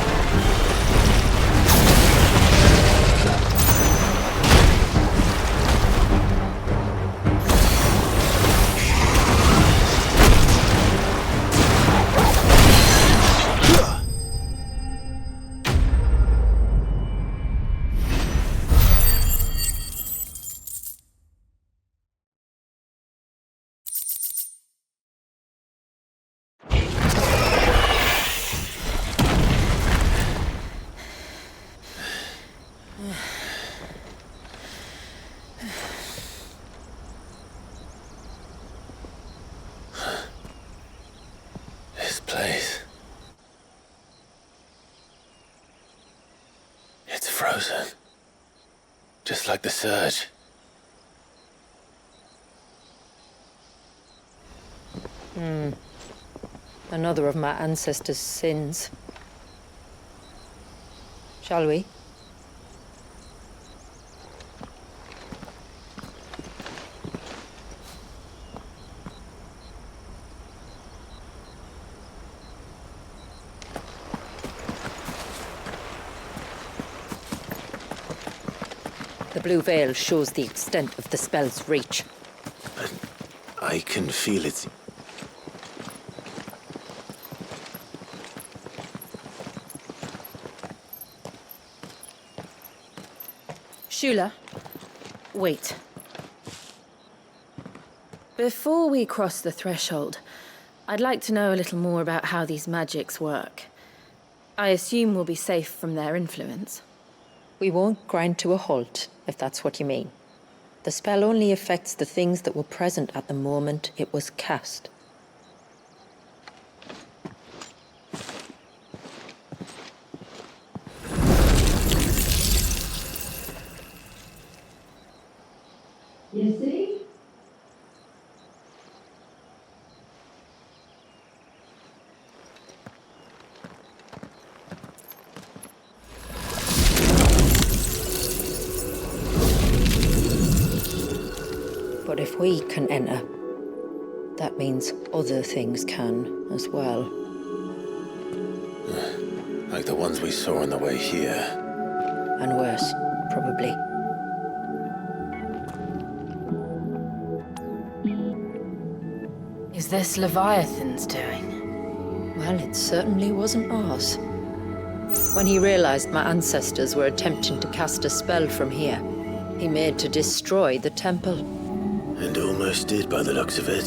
place. It's frozen. Just like the surge. Another of my ancestors' sins. Shall we? The blue veil shows the extent of the spell's reach. But I can feel its... Shula, wait. Before we cross the threshold, I'd like to know a little more about how these magics work. I assume we'll be safe from their influence. We won't grind to a halt, if that's what you mean. The spell only affects the things that were present at the moment it was cast. You see? But if we can enter, that means other things can as well. Like the ones we saw on the way here. And worse, probably. Is this Leviathan's doing? Well, it certainly wasn't ours. When he realized my ancestors were attempting to cast a spell from here, he made to destroy the temple. And almost did by the looks of it.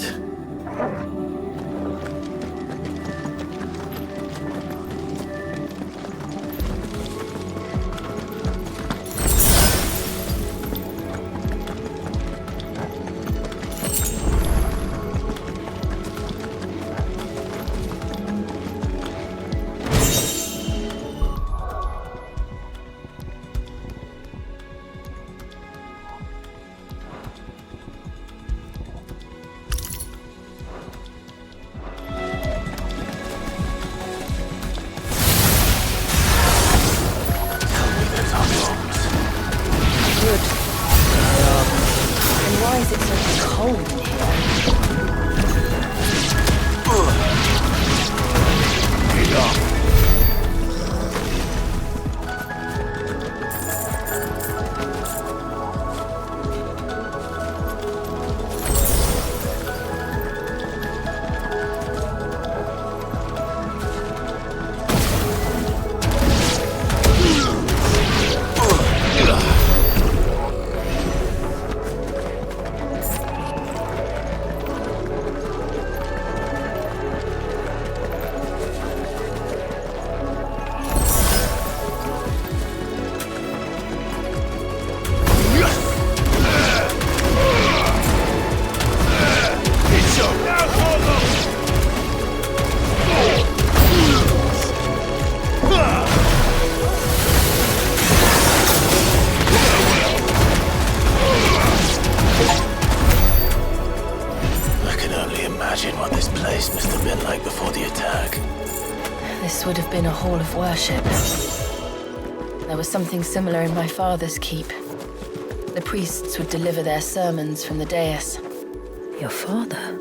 This would have been a hall of worship. There was something similar in my father's keep. The priests would deliver their sermons from the dais. Your father?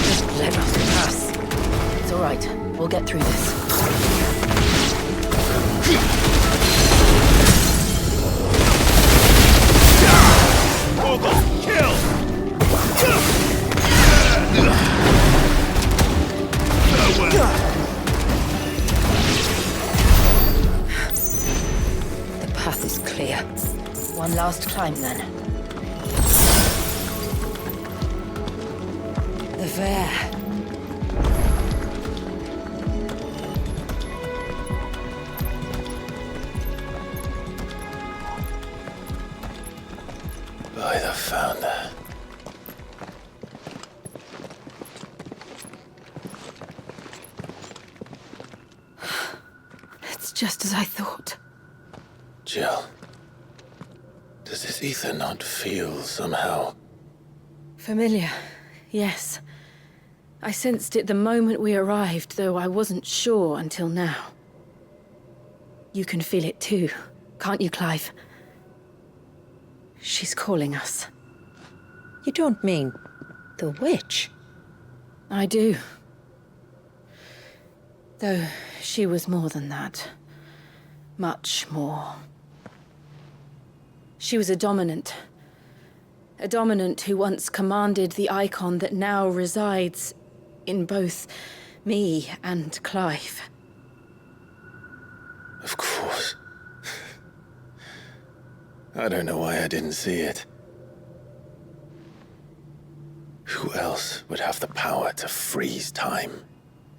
Just let us pass. It's all right. We'll get through this. The path is clear. One last climb, then. The Ver. Just as I thought. Jill, does this ether not feel somehow? Familiar, yes. I sensed it the moment we arrived, though I wasn't sure until now. You can feel it too, can't you, Clive? She's calling us. You don't mean the witch? I do. Though she was more than that. Much more. She was a dominant. A dominant who once commanded the Eikon that now resides in both me and Clive. Of course. I don't know why I didn't see it. Who else would have the power to freeze time?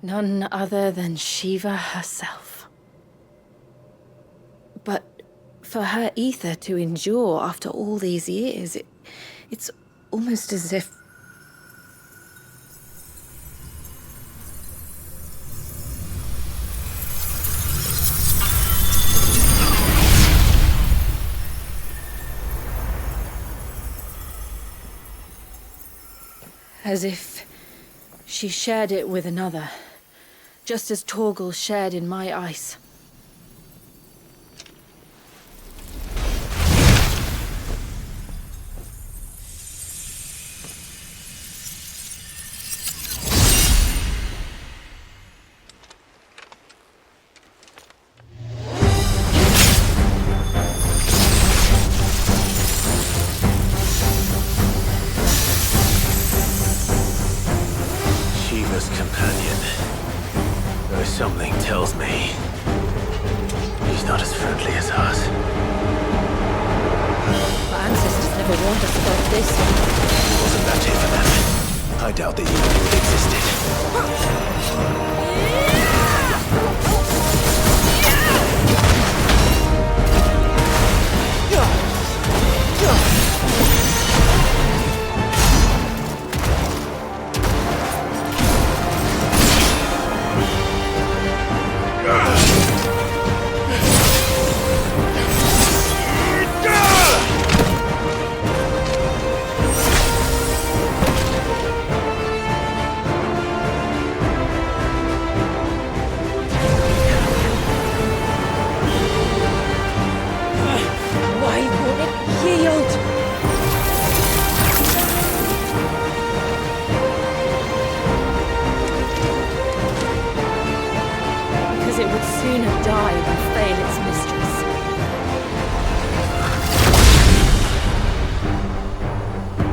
None other than Shiva herself. But for her ether to endure after all these years, it's almost as if... as if she shared it with another, just as Torgal shared in my ice. Something tells me he's not as friendly as us. My ancestors never warned us about this. Wasn't that it for them? I doubt that you knew it existed.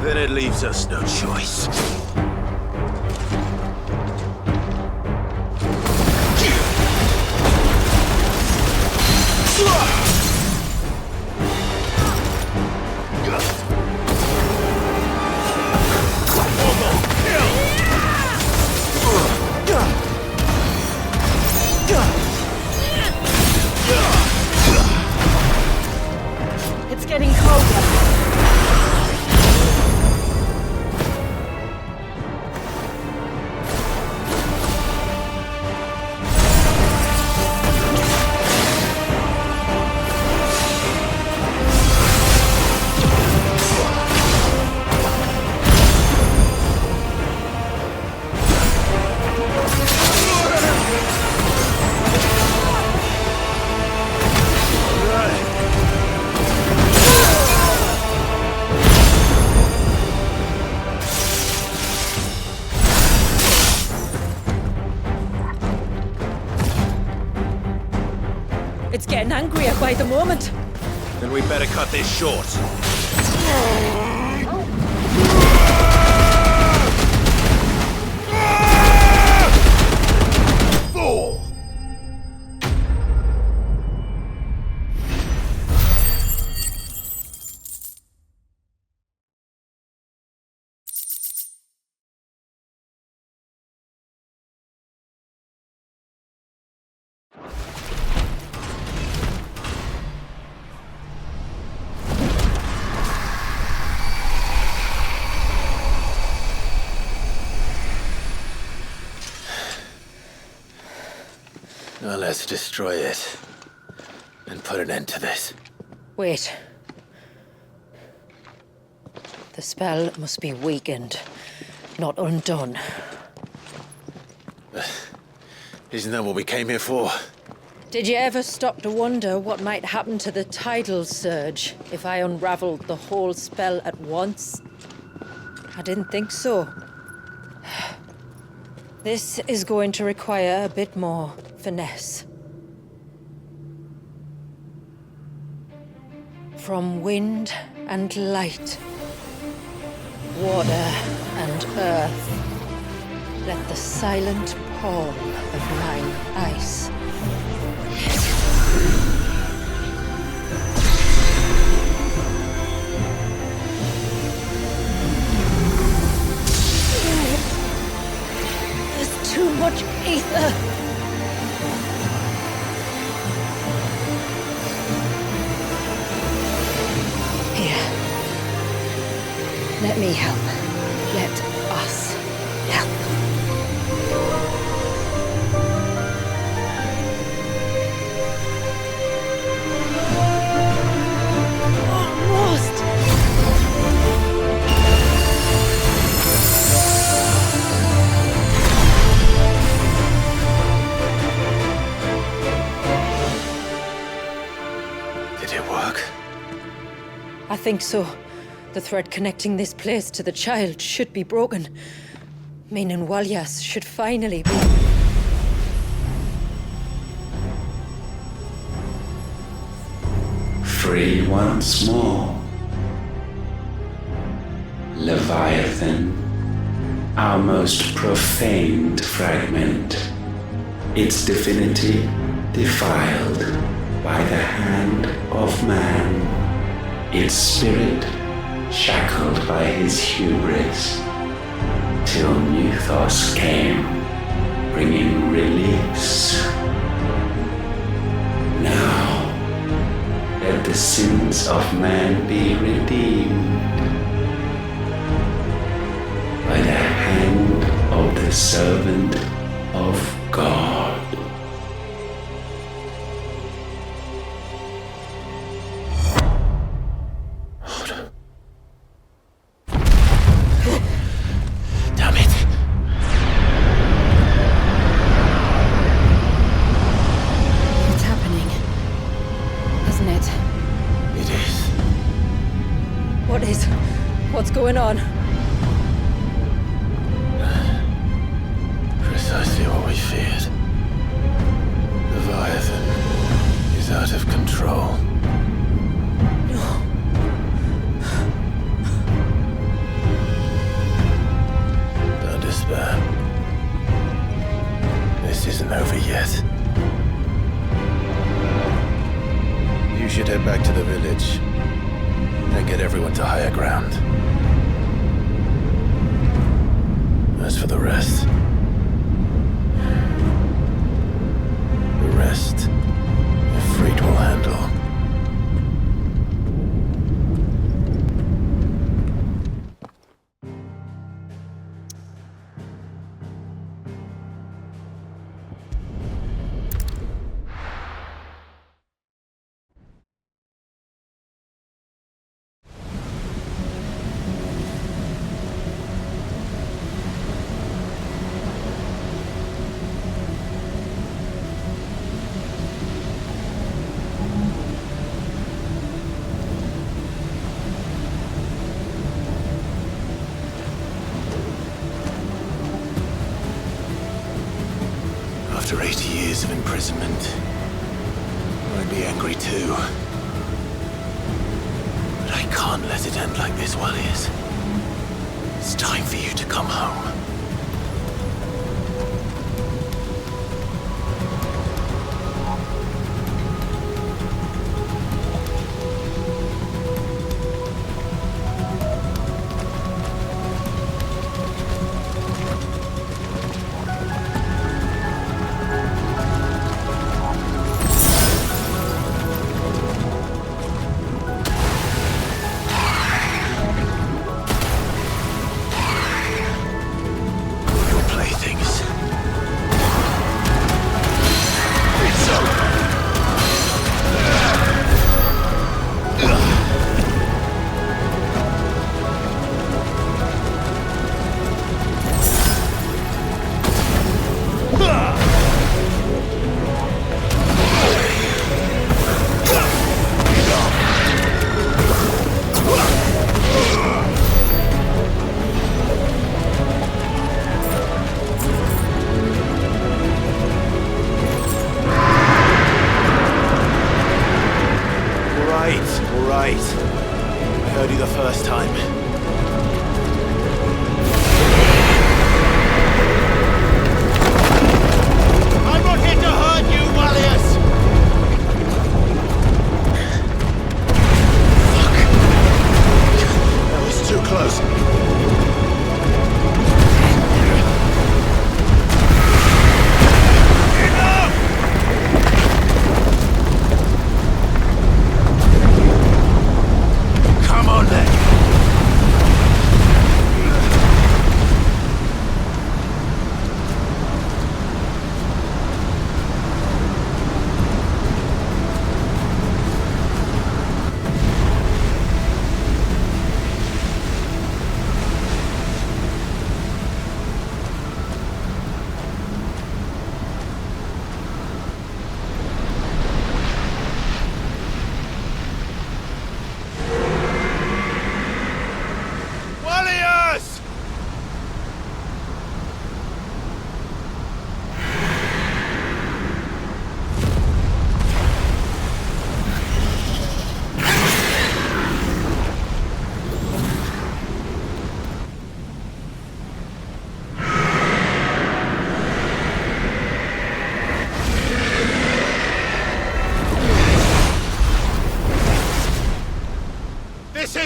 Then it leaves us no choice. It's getting colder. It's getting angrier by the moment. Then we better cut this short. Fool! Now let's destroy it. and put an end to this. Wait. The spell must be weakened, not undone. Isn't that what we came here for? Did you ever stop to wonder what might happen to the tidal surge if I unraveled the whole spell at once? I didn't think so. This is going to require a bit more finesse. From wind and light, water and earth, let the silent palm of mine ice. There's too much ether. Here. Let me help. Let us help. Almost. Did it work? I think so. The thread connecting this place to the child should be broken. Meaning Walyas should finally be... Free once more. Leviathan, our most profaned fragment, its divinity defiled by the hand of man, its spirit shackled by his hubris, till Mythos came, bringing release. Now, let the sins of man be redeemed by the hand of the servant of God. What's going on? Precisely what we feared. Leviathan is out of control. No. Don't despair. This isn't over yet. You should head back to the village and get everyone to higher ground. As for the rest, Ifrit will handle. After 80 years of imprisonment, I'd be angry too. But I can't let it end like this, Walyas. It's time for you to come home.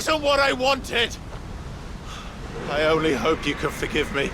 isn't what I wanted! I only hope you can forgive me.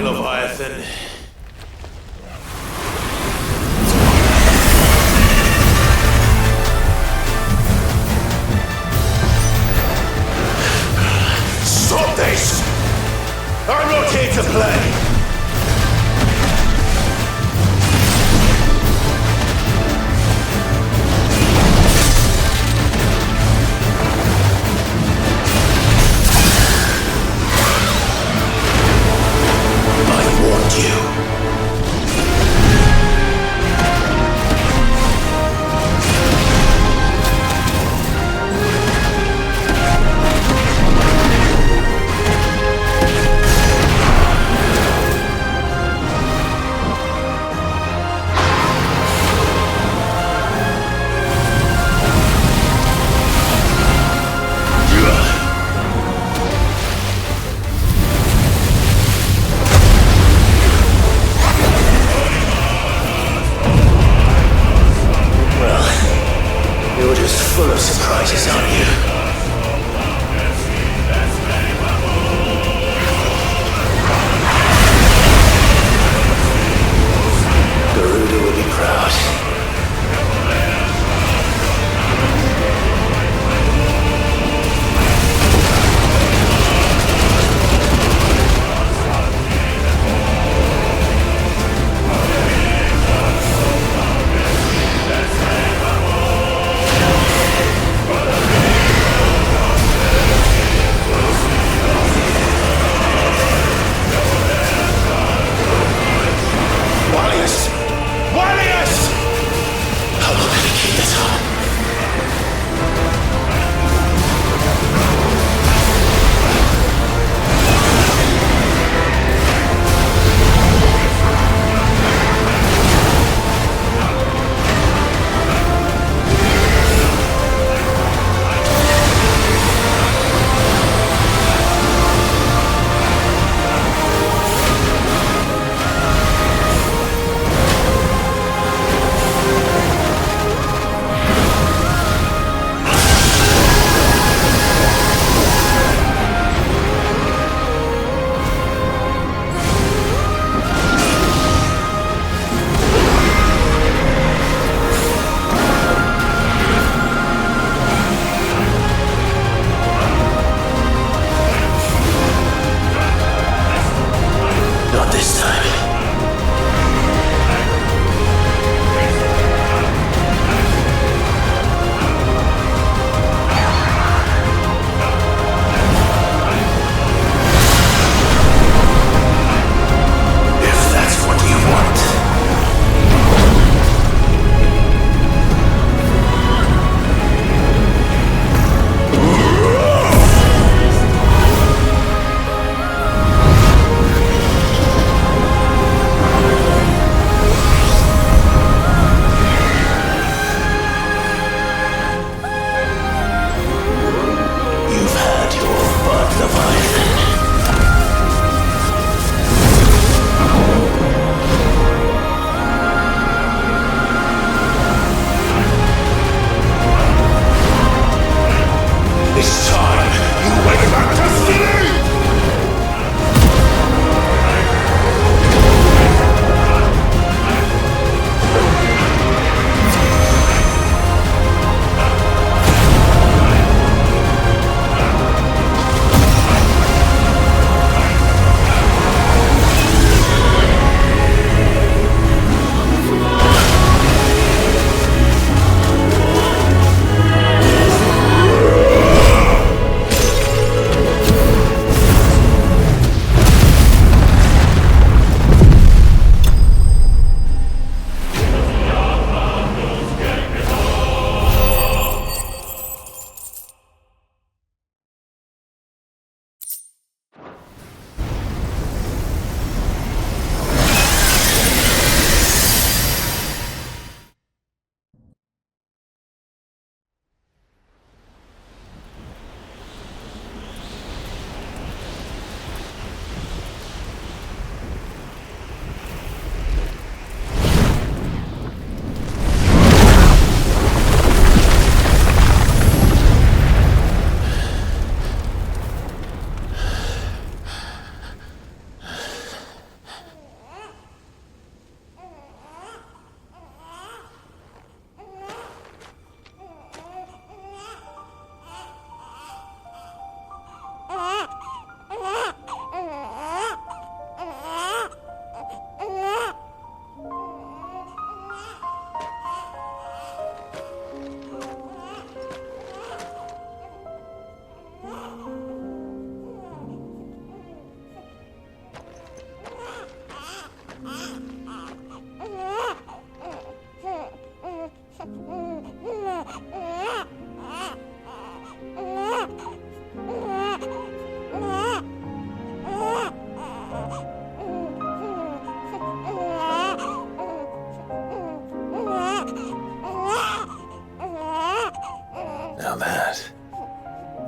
Leviathan. Stop this! I'm not here to play! I want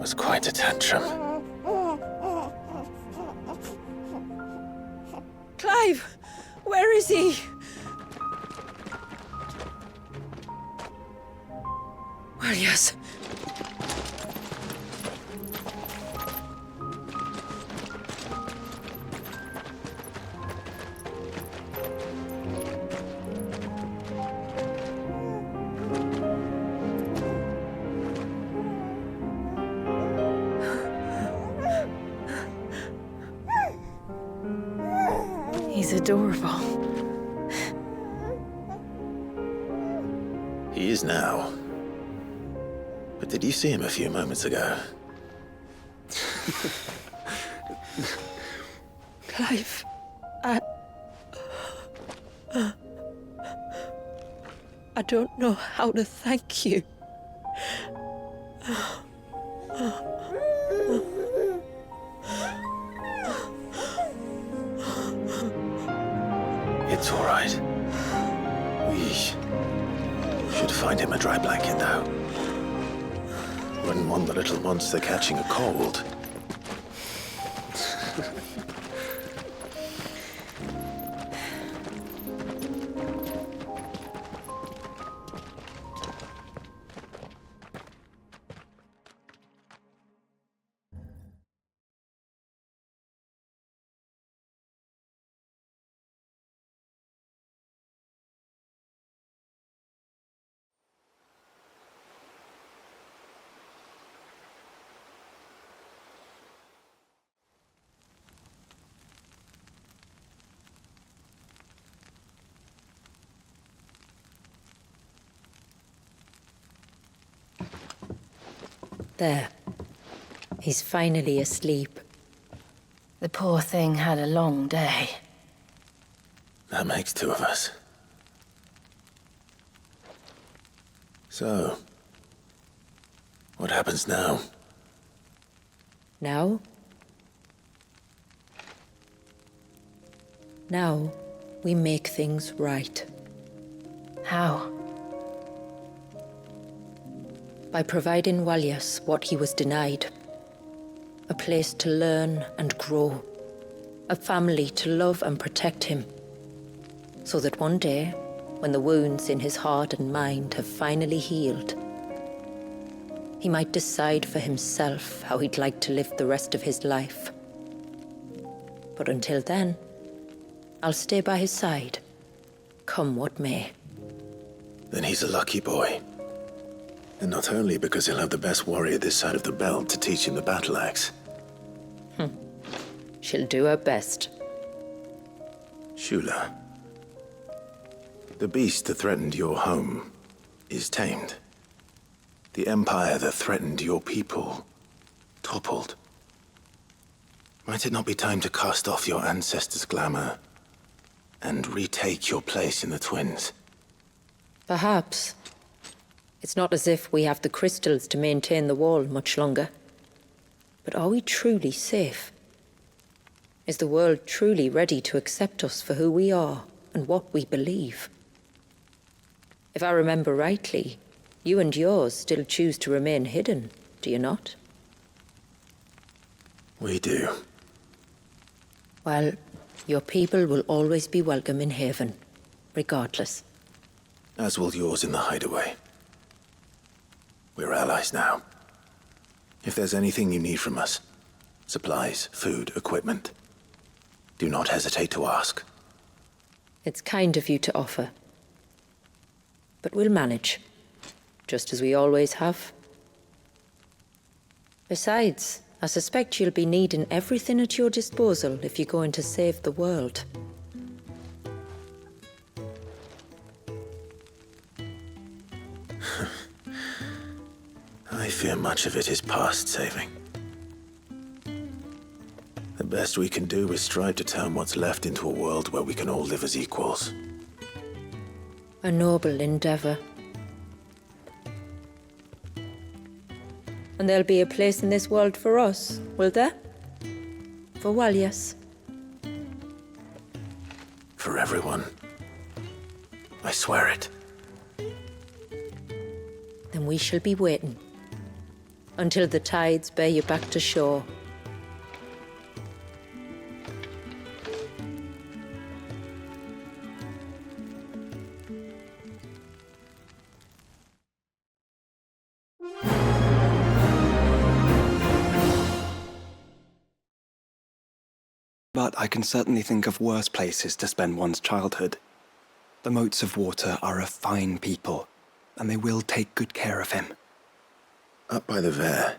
was quite a tantrum. Clive! Where is he? Well, yes. He's adorable. He is now. But did you see him a few moments ago? Clive, I don't know how to thank you. It's all right. We should find him a dry blanket, though. Wouldn't want the little monster catching a cold. There. He's finally asleep. The poor thing had a long day. That makes two of us. So, what happens now? Now? Now, we make things right. How? By providing Walyas what he was denied. A place to learn and grow. A family to love and protect him. So that one day, when the wounds in his heart and mind have finally healed, he might decide for himself how he'd like to live the rest of his life. But until then, I'll stay by his side, come what may. Then he's a lucky boy. And not only because he'll have the best warrior this side of the belt to teach him the battle axe. She'll do her best. Shula, the beast that threatened your home is tamed. The empire that threatened your people toppled. Might it not be time to cast off your ancestors' glamour and retake your place in the Twins? Perhaps. It's not as if we have the crystals to maintain the wall much longer. But are we truly safe? Is the world truly ready to accept us for who we are and what we believe? If I remember rightly, you and yours still choose to remain hidden, do you not? We do. Well, your people will always be welcome in Haven, regardless. As will yours in the hideaway. We're allies now. If there's anything you need from us, supplies, food, equipment, do not hesitate to ask. It's kind of you to offer. But we'll manage, just as we always have. Besides, I suspect you'll be needing everything at your disposal if you're going to save the world. I fear much of it is past saving. The best we can do is strive to turn what's left into a world where we can all live as equals. A noble endeavor. And there'll be a place in this world for us, will there? For Walyas? For everyone. I swear it. Then we shall be waiting. until the tides bear you back to shore. But I can certainly think of worse places to spend one's childhood. The Moats of Water are a fine people, and they will take good care of him. Up by the Vare,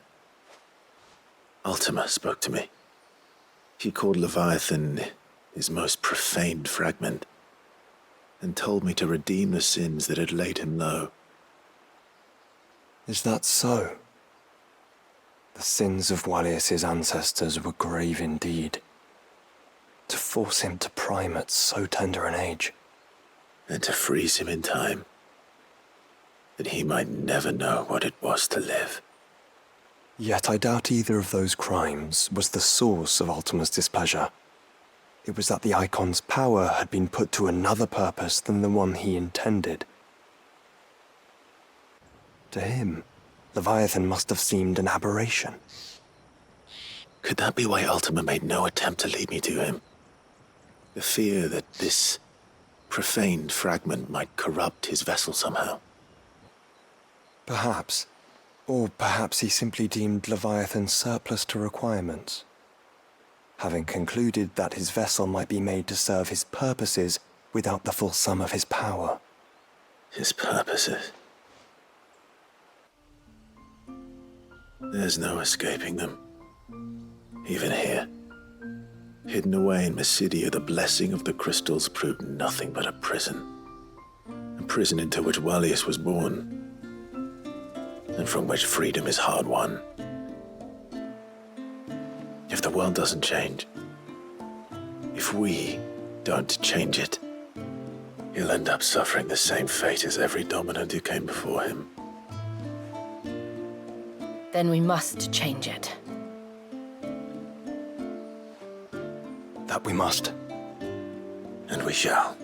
Ultima spoke to me. He called Leviathan his most profaned fragment, and told me to redeem the sins that had laid him low. Is that so? The sins of Wallius's ancestors were grave indeed. To force him to prime at so tender an age. And to freeze him in time, that he might never know what it was to live. Yet I doubt either of those crimes was the source of Ultima's displeasure. It was that the Eikon's power had been put to another purpose than the one he intended. To him, Leviathan must have seemed an aberration. Could that be why Ultima made no attempt to lead me to him? The fear that this profaned fragment might corrupt his vessel somehow. Perhaps. Or perhaps he simply deemed Leviathan surplus to requirements. Having concluded that his vessel might be made to serve his purposes without the full sum of his power. His purposes? There's no escaping them. Even here. Hidden away in Mysidia, the blessing of the crystals proved nothing but a prison. A prison into which Wallius was born, and from which freedom is hard won. If the world doesn't change, if we don't change it, he'll end up suffering the same fate as every dominant who came before him. Then we must change it. That we must. And we shall.